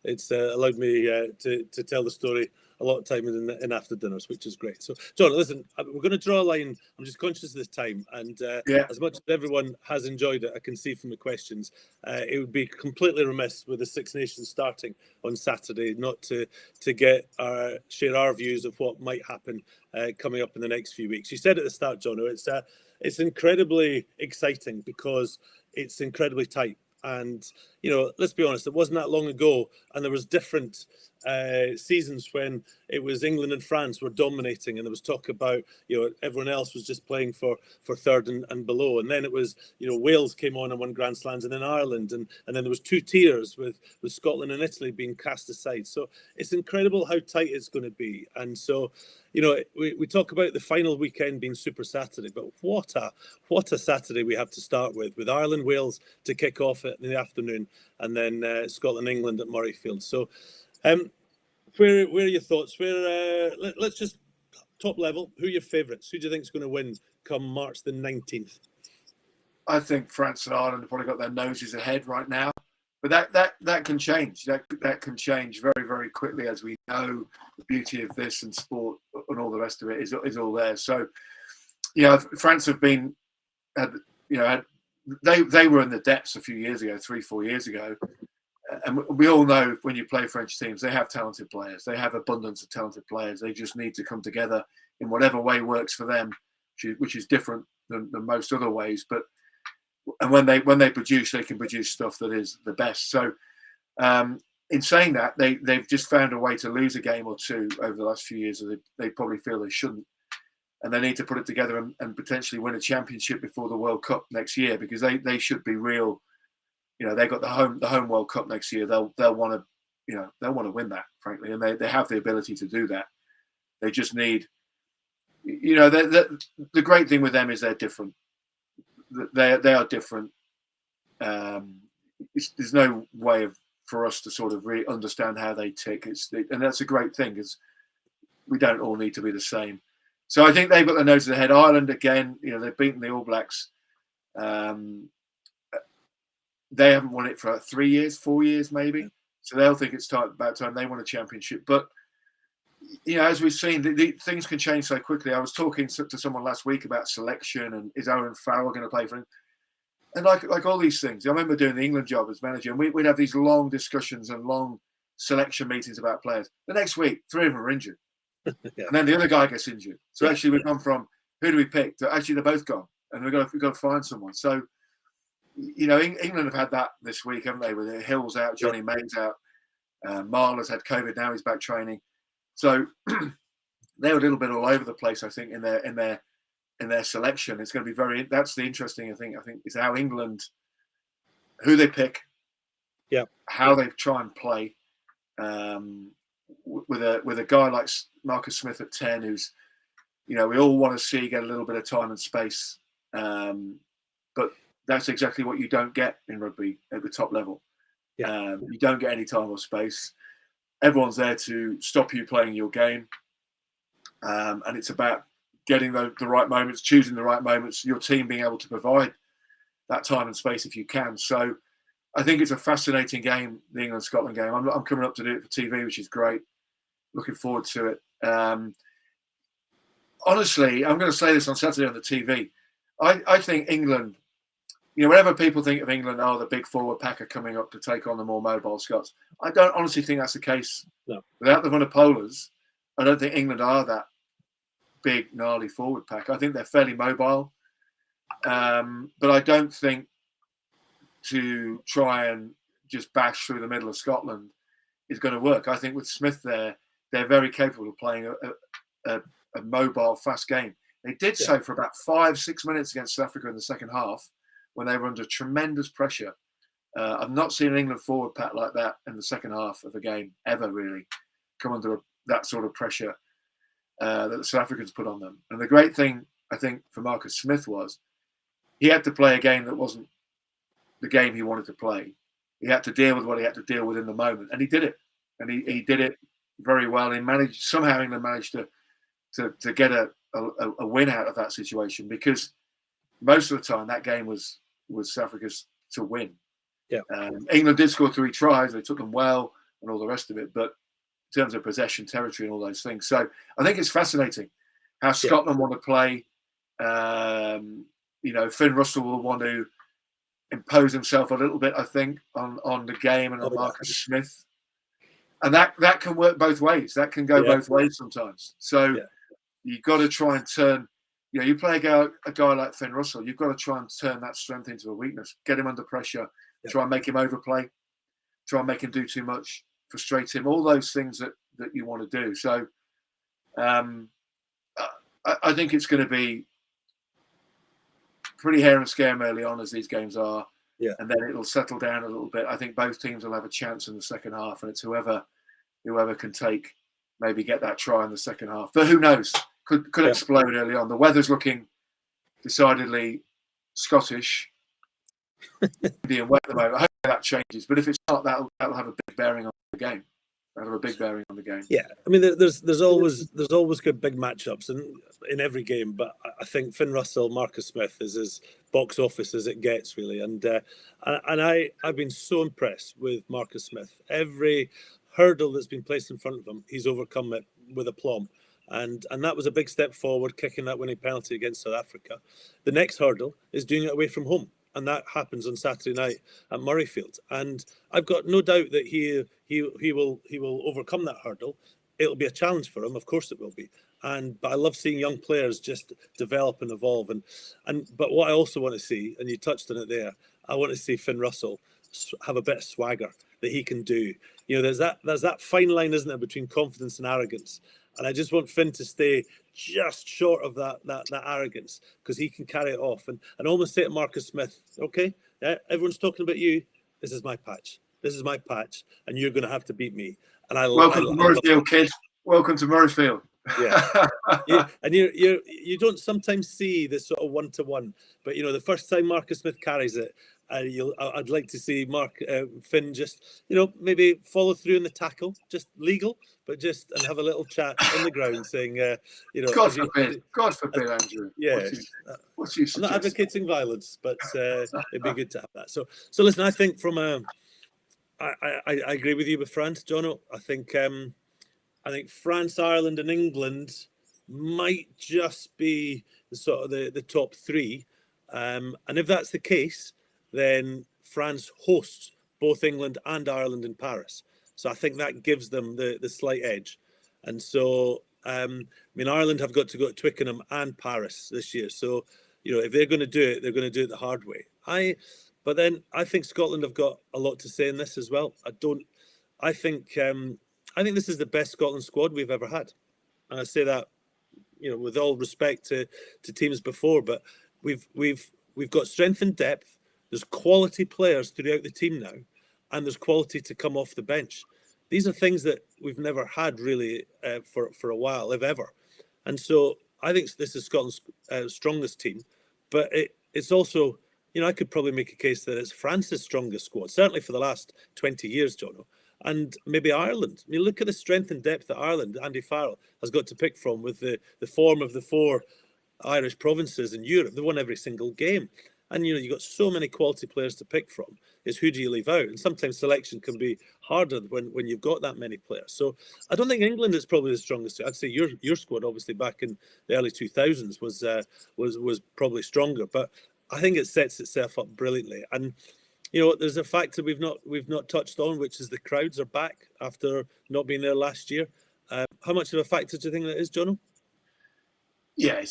it's allowed me to tell the story a lot of time in after dinners, which is great. So, John, listen, we're going to draw a line. I'm just conscious of this time, and as much as everyone has enjoyed it, I can see from the questions, it would be completely remiss with the Six Nations starting on Saturday not to share our views of what might happen coming up in the next few weeks. You said at the start, Johnno, it's incredibly exciting because it's incredibly tight. And, let's be honest, it wasn't that long ago, and there was different seasons when it was England and France were dominating, and there was talk about, everyone else was just playing for third and below. And then it was, Wales came on and won Grand Slams, and then Ireland, and then there was two tiers with Scotland and Italy being cast aside. So it's incredible how tight it's going to be. And so, we talk about the final weekend being Super Saturday, but what a Saturday we have to start with Ireland, Wales to kick off in the afternoon, and then Scotland, England at Murrayfield. So, where are your thoughts? Let's just top level. Who are your favourites? Who do you think is going to win come March the 19th? I think France and Ireland have probably got their noses ahead right now, but that can change. That can change very, very quickly, as we know. The beauty of this and sport and all the rest of it is all there. So, France have been, they were in the depths a few years ago, 3-4 years ago. And we all know when you play French teams, they have talented players. They have abundance of talented players. They just need to come together in whatever way works for them, which is different than most other ways. And when they produce, they can produce stuff that is the best. So, in saying that, they've just found a way to lose a game or two over the last few years that they probably feel they shouldn't, and they need to put it together and potentially win a championship before the World Cup next year, because they should be real. They've got the home World Cup next year. They'll want to win that, frankly, and they have the ability to do that. They just need, the great thing with them is they're different. They are different. There's no way for us to sort of really understand how they tick. And that's a great thing, because we don't all need to be the same. So I think they've got their noses ahead. Ireland, again, they've beaten the All Blacks. They haven't won it for 3 years, 4 years, maybe. So they'll think it's about time they won a championship. But, as we've seen, the things can change so quickly. I was talking to someone last week about selection, and is Owen Farrell going to play for him? And like all these things, I remember doing the England job as manager, and we'd have these long discussions and long selection meetings about players. The next week, 3 of them are injured. And then the other guy gets injured. So actually we've gone from, who do we pick, to actually they're both gone. and we've got to find someone. So, you know, England have had that this week, haven't they? With Hill's out, Johnny May's out, Marler's had COVID, now he's back training. So they're a little bit all over the place, I think, in their selection. It's going to be that's the interesting thing, I think, is how England, who they pick, how they try and play. With a guy like Marcus Smith at 10, who's, you know, we all want to see get a little bit of time and space, but that's exactly what you don't get in rugby at the top level. You don't get any time or space. Everyone's there to stop you playing your game, and it's about getting the right moments, choosing the right moments, your team being able to provide that time and space if you can. So I think it's a fascinating game, the England-Scotland game. I'm coming up to do it for TV, which is great. Looking forward to it. Honestly, I'm going to say this on Saturday on the TV. I think England, you know, whenever people think of England, the big forward pack are coming up to take on the more mobile Scots. I don't honestly think that's the case. No. Without the Vunipolas, I don't think England are that big, gnarly forward pack. I think they're fairly mobile. But I don't think to try and just bash through the middle of Scotland is going to work. I think with Smith there, they're very capable of playing a mobile, fast game. They did so for about 5-6 minutes against South Africa in the second half when they were under tremendous pressure. I've not seen an England forward pack like that in the second half of a game ever, really, come under that sort of pressure that the South Africans put on them. And the great thing, I think, for Marcus Smith was he had to play a game that wasn't the game he wanted to play. He had to deal with what he had to deal with in the moment, and he did it. And he did it very well. He managed somehow. England managed to get a win out of that situation, because most of the time that game was South Africa's to win. England did score 3 tries. They took them well and all the rest of it. But in terms of possession, territory, and all those things, so I think it's fascinating how Scotland want to play. You know, Finn Russell will want to impose himself a little bit, I think, on the game and on Marcus Smith. And that can work both ways. That can go both ways sometimes. So you've got to try and turn, you know, you play a guy like Finn Russell, you've got to try and turn that strength into a weakness, get him under pressure, try and make him overplay, try and make him do too much, frustrate him, all those things that you want to do. So I think it's going to be pretty hair and scare early on, as these games are. And then it'll settle down a little bit. I think both teams will have a chance in the second half, and it's whoever can maybe get that try in the second half. But who knows? Could explode early on. The weather's looking decidedly Scottish, windy and wet at the moment. I hope that changes. But if it's not, that'll have a big bearing on the game. That'll have a big bearing on the game. Yeah, I mean, there's always good big matchups in every game. But I think Finn Russell, Marcus Smith is as box office as it gets, really. And I've been so impressed with Marcus Smith. Every hurdle that's been placed in front of him, he's overcome it with aplomb. And that was a big step forward, kicking that winning penalty against South Africa. The next hurdle is doing it away from home, and that happens on Saturday night at Murrayfield. And I've got no doubt that he will overcome that hurdle. It'll be a challenge for him, of course it will be. But I love seeing young players just develop and evolve. But what I also want to see, and you touched on it there, I want to see Finn Russell have a bit of swagger that he can do. You know, there's that fine line, isn't there, between confidence and arrogance. And I just want Finn to stay just short of that arrogance, because he can carry it off and almost say to Marcus Smith, okay, everyone's talking about you. This is my patch. This is my patch, and you're going to have to beat me. And welcome to Murrayfield, kids. Welcome to Murrayfield. Yeah, and you don't sometimes see this sort of 1-to-1, but you know, the first time Marcus Smith carries it, I'd like to see Finn just, you know, maybe follow through in the tackle, just legal, but just and have a little chat on the ground, saying, you know, God forbid, Andrew. Yeah, what you I'm not advocating violence, but it'd be good to have that. So listen, I think I agree with you with France, Johnno. I think France, Ireland, and England might just be the top 3, and if that's the case, then France hosts both England and Ireland in Paris. So I think that gives them the slight edge. And so, I mean, Ireland have got to go to Twickenham and Paris this year. So, if they're going to do it, they're going to do it the hard way. But then I think Scotland have got a lot to say in this as well. I think this is the best Scotland squad we've ever had, and I say that, with all respect to teams before, but we've got strength and depth. There's quality players throughout the team now, and there's quality to come off the bench. These are things that we've never had really for a while, if ever. And so I think this is Scotland's strongest team, but it's also, I could probably make a case that it's France's strongest squad, certainly for the last 20 years, Jono. And maybe Ireland. I mean, look at the strength and depth that Ireland, Andy Farrell, has got to pick from with the form of the 4 Irish provinces in Europe. They won every single game. And, you've got so many quality players to pick from. It's who do you leave out? And sometimes selection can be harder when you've got that many players. So I don't think England is probably the strongest. I'd say your squad, obviously, back in the early 2000s was probably stronger. But I think it sets itself up brilliantly. And, there's a factor we've not touched on, which is the crowds are back after not being there last year. How much of a factor do you think that is, Jono? Yeah,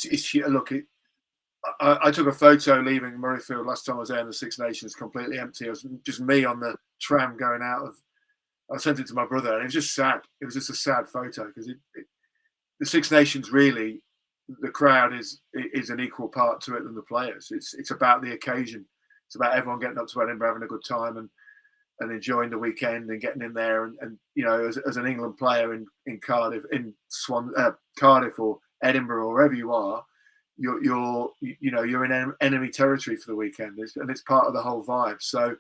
look. I took a photo leaving Murrayfield last time I was there in the Six Nations, completely empty. It was just me on the tram going out of. I sent it to my brother, and it was just sad. It was just a sad photo because the Six Nations really, the crowd is an equal part to it than the players. It's about the occasion. It's about everyone getting up to Edinburgh, having a good time, and enjoying the weekend and getting in there. And as an England player in Cardiff, Cardiff or Edinburgh or wherever you are, you're in enemy territory for the weekend, and it's part of the whole vibe. So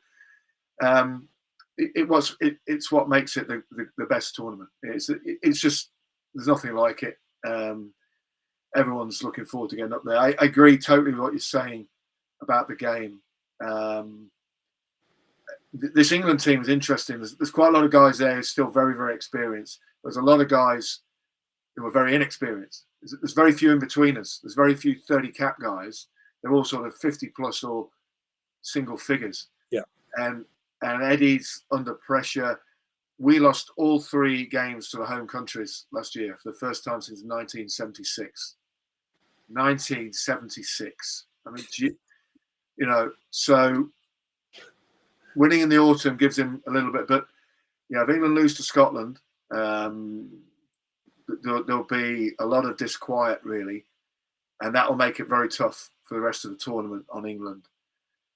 it's what makes it the best tournament. It's just there's nothing like it. Everyone's looking forward to getting up there. I agree totally with what you're saying about the game. This England team is interesting. There's quite a lot of guys there who are still very, very experienced. There's a lot of guys who are very inexperienced. There's very few in between us. There's very few 30 cap guys. They're all sort of 50 plus or single figures. Yeah. And Eddie's under pressure. We lost all 3 games to the home countries last year for the first time since 1976. 1976. I mean, so winning in the autumn gives him a little bit. But, if England lose to Scotland, there'll be a lot of disquiet, really. And that will make it very tough for the rest of the tournament on England.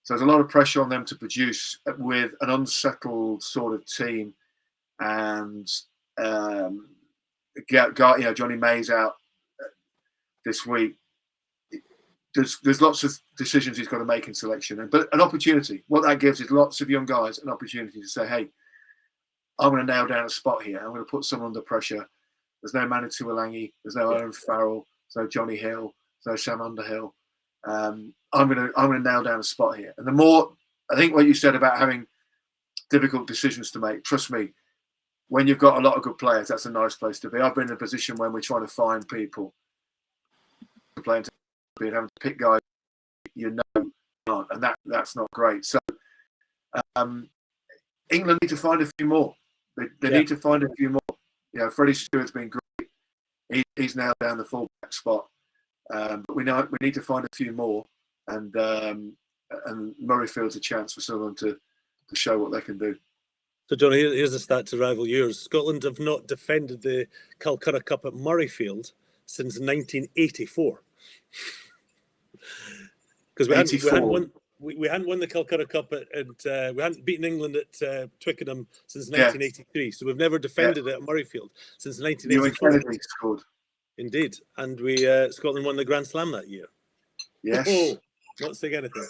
So there's a lot of pressure on them to produce with an unsettled sort of team. And, Johnny May's out this week. There's lots of decisions he's got to make in selection, but an opportunity. What that gives is lots of young guys an opportunity to say, "Hey, I'm going to nail down a spot here. I'm going to put someone under pressure. There's no Manitou Alangi. There's no Owen Farrell. There's no Johnny Hill. There's no Sam Underhill. I'm going to nail down a spot here." And the more, I think, what you said about having difficult decisions to make. Trust me, when you've got a lot of good players, that's a nice place to be. I've been in a position when we're trying to find people to play into. And having to pick guys aren't, and that's not great. So England need to find a few more. They need to find a few more. Freddie Stewart's been great. He's nailed down the fullback spot, but we need to find a few more, and Murrayfield's a chance for someone to show what they can do. So, John, here's a stat to rival yours. Scotland have not defended the Calcutta Cup at Murrayfield since 1984. Because we hadn't won the Calcutta Cup and we hadn't beaten England at Twickenham since 1983. So we've never defended it at Murrayfield since 1984. Kennedy scored. Indeed, and Scotland won the Grand Slam that year. Yes. Oh, not saying anything.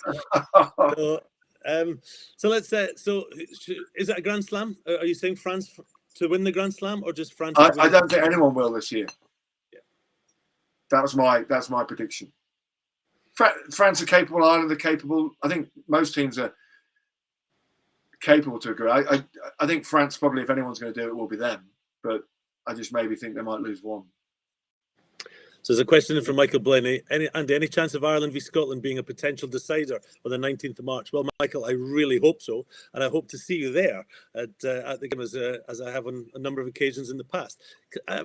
So let's say. So is it a Grand Slam? Are you saying France to win the Grand Slam, or just France? I don't think anyone will this year. Yeah. That's my prediction. France are capable. Ireland are capable. I think most teams are capable to agree. I think France probably, if anyone's going to do it, will be them. But I just maybe think they might lose one. So there's a question in from Michael Blenny. Any chance of Ireland v Scotland being a potential decider on the 19th of March? Well, Michael, I really hope so, and I hope to see you there at the game as I have on a number of occasions in the past. I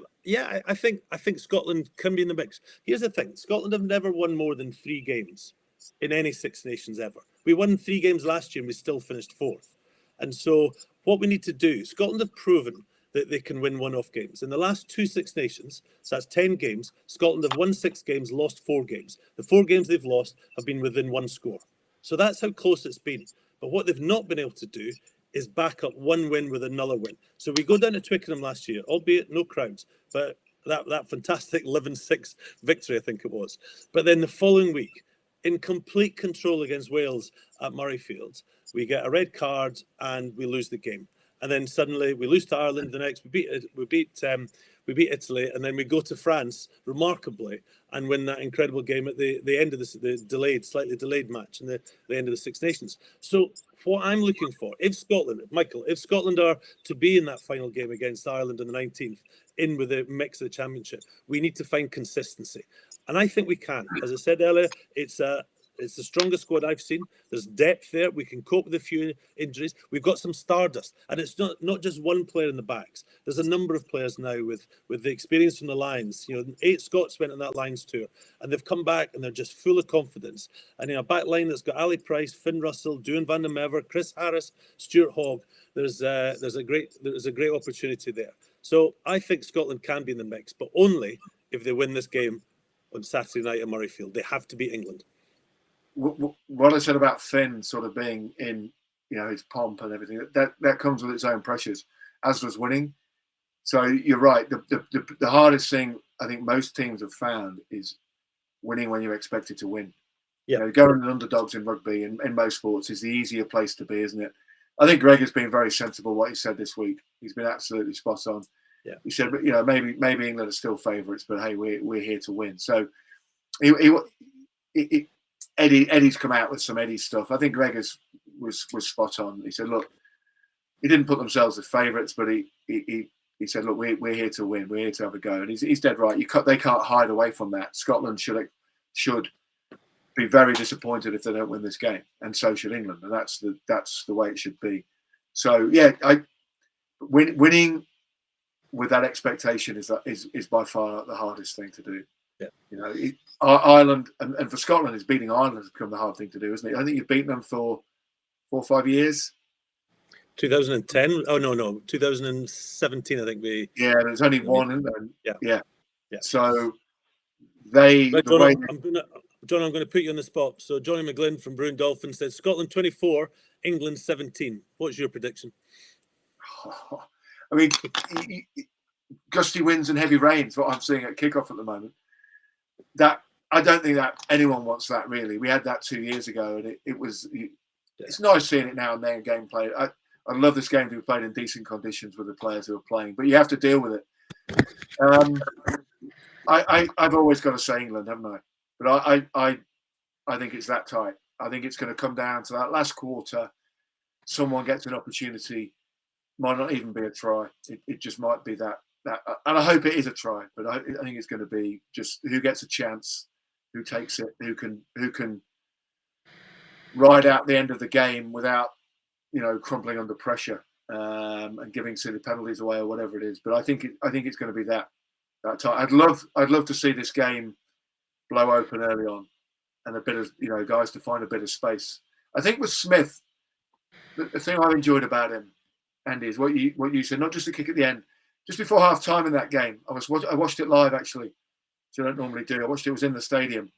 think Scotland can be in the mix. Here's the thing: Scotland have never won more than 3 games in any Six Nations ever. We won 3 games last year, and we still finished 4th. And so, what we need to do, Scotland have proven that they can win one-off games. In the last 2 Six Nations, so that's 10 games, Scotland have won 6 games, lost 4 games. The 4 games they've lost have been within 1 score. So that's how close it's been. But what they've not been able to do is back up 1 win with another win. So we go down to Twickenham last year, albeit no crowds, but that fantastic 11-6 victory, I think it was. But then the following week, in complete control against Wales at Murrayfield, we get a red card and we lose the game. And then suddenly we lose to Ireland. The next we beat Italy, and then we go to France remarkably and win that incredible game at the end of the slightly delayed match and the end of the Six Nations. So what I'm looking for, if Scotland are to be in that final game against Ireland on the 19th, in with the mix of the championship, we need to find consistency, and I think we can. As I said earlier, it's the strongest squad I've seen. There's depth there. We can cope with a few injuries. We've got some stardust. And it's not just one player in the backs. There's a number of players now with the experience from the Lions. 8 Scots went on that Lions tour, and they've come back and they're just full of confidence. And in a back line that's got Ali Price, Finn Russell, Doohan van der Merwe, Chris Harris, Stuart Hogg, there's a great opportunity there. So I think Scotland can be in the mix, but only if they win this game on Saturday night at Murrayfield. They have to beat England. What I said about Finn sort of being in, his pomp and everything, that comes with its own pressures, as does winning. So you're right. The hardest thing I think most teams have found is winning when you're expected to win. Yeah, going to underdogs in rugby and in most sports is the easier place to be, isn't it? I think Greg has been very sensible what he said this week. He's been absolutely spot on. Yeah, he said, maybe England are still favourites, but hey, we're here to win. So Eddie's come out with some Eddie stuff. I think Greg was spot on. He said, look, he didn't put themselves as favourites, but he said, look, we're here to win. We're here to have a go. And he's dead right. They can't hide away from that. Scotland should be very disappointed if they don't win this game, and so should England. And that's the way it should be. So yeah, winning with that expectation is by far the hardest thing to do. Yeah. Ireland and for Scotland, is beating Ireland has become the hard thing to do, isn't it? I think you've beaten them for 4 or 5 years. 2010? Oh no, 2017. I think we. Yeah, there's only one, isn't there? Yeah. So John, I'm going to put you on the spot. So Johnny McGlynn from Bruin Dolphin says Scotland 24, England 17. What's your prediction? I mean, gusty winds and heavy rains, what I'm seeing at kickoff at the moment. That I don't think that anyone wants that, really. We had that 2 years ago, and it's nice seeing it now and then gameplay. I love this game to be played in decent conditions with the players who are playing, but you have to deal with it. I've always got to say England, haven't I? But I think it's that tight. I think it's going to come down to that last quarter. Someone gets an opportunity, might not even be a try. It just might be that, and I hope it is a try. But I think it's going to be just who gets a chance, who takes it, who can ride out the end of the game without crumpling under pressure and giving silly penalties away or whatever it is. But I think it's going to be that tight. I'd love to see this game blow open early on, and a bit of guys to find a bit of space. I think with Smith, the thing I've enjoyed about him, Andy, is what you said. Not just the kick at the end, just before half time in that game. I watched it live actually, which I don't normally do. I watched it. It was in the stadium,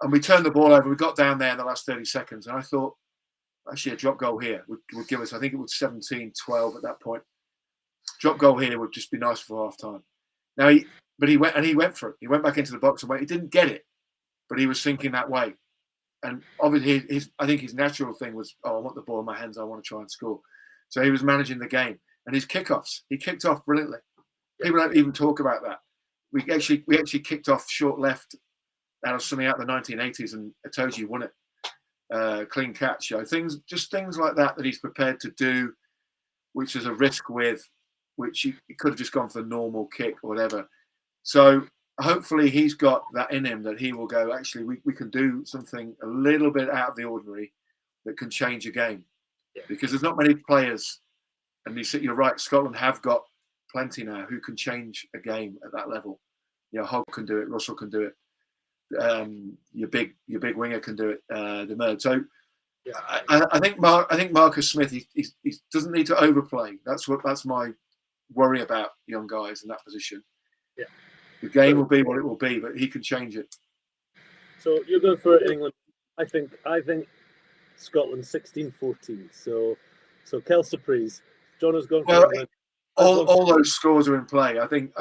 and we turned the ball over. We got down there in the last 30 seconds, and I thought actually a drop goal here would give us. I think it was 17-12 at that point. Drop goal here would just be nice for half time. Now he went for it. He went back into the box and he didn't get it, but he was thinking that way. And obviously, I think his natural thing was, I want the ball in my hands. I want to try and score. So he was managing the game, and his kickoffs. He kicked off brilliantly. People don't even talk about that. We actually kicked off short left out of something out of the 1980s, and Itoje won it. Clean catch. Things like that he's prepared to do, which is a risk with, which he could have just gone for the normal kick or whatever. So hopefully he's got that in him that he will go, actually, we can do something a little bit out of the ordinary that can change a game. Yeah. Because there's not many players, and you're right, Scotland have got plenty now who can change a game at that level. You know, Hogg can do it, Russell can do it, your big winger can do it, the Murd. So yeah. I think Marcus Smith, he doesn't need to overplay. That's my worry about young guys in that position. Yeah. The game will be what it will be, but he can change it. So you're going for England. I think Scotland 16-14. So quelle surprise. Johnno's gone for England. All those scores are in play. I think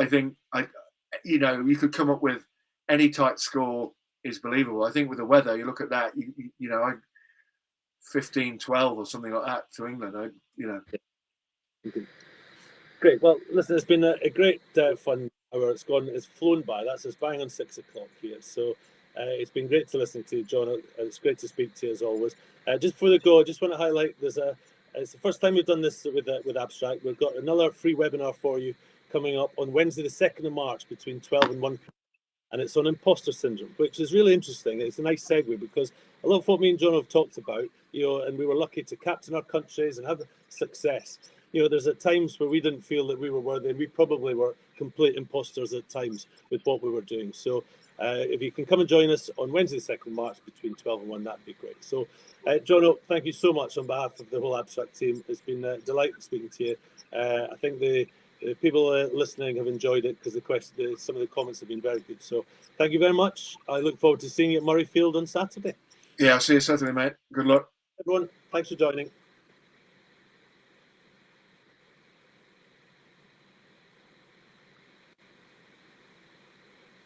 you know, you could come up with any tight score is believable. I think with the weather, you look at that, you know, 15-12 or something like that to England. Okay. Great. Well, listen, it's been a great fun hour. It's flown by. It's bang on 6 o'clock here. So it's been great to listen to you, John. It's great to speak to you as always. Just before we go, I just want to highlight it's the first time we've done this with Abstract. We've got another free webinar for you coming up on Wednesday, the 2nd of March, between 12 and 1 p.m. And it's on imposter syndrome, which is really interesting. It's a nice segue because a lot of what me and John have talked about, you know, and we were lucky to captain our countries and have success. You know, there's at times where we didn't feel that we were worthy, and we probably were complete imposters at times with what we were doing. So if you can come and join us on Wednesday, the 2nd of March, between 12 and 1, that'd be great. So, Johnno, thank you so much on behalf of the whole Abstract team. It's been a delight speaking to you. I think the people listening have enjoyed it because some of the comments have been very good. So thank you very much. I look forward to seeing you at Murrayfield on Saturday. Yeah, I'll see you Saturday, mate. Good luck. Everyone, thanks for joining.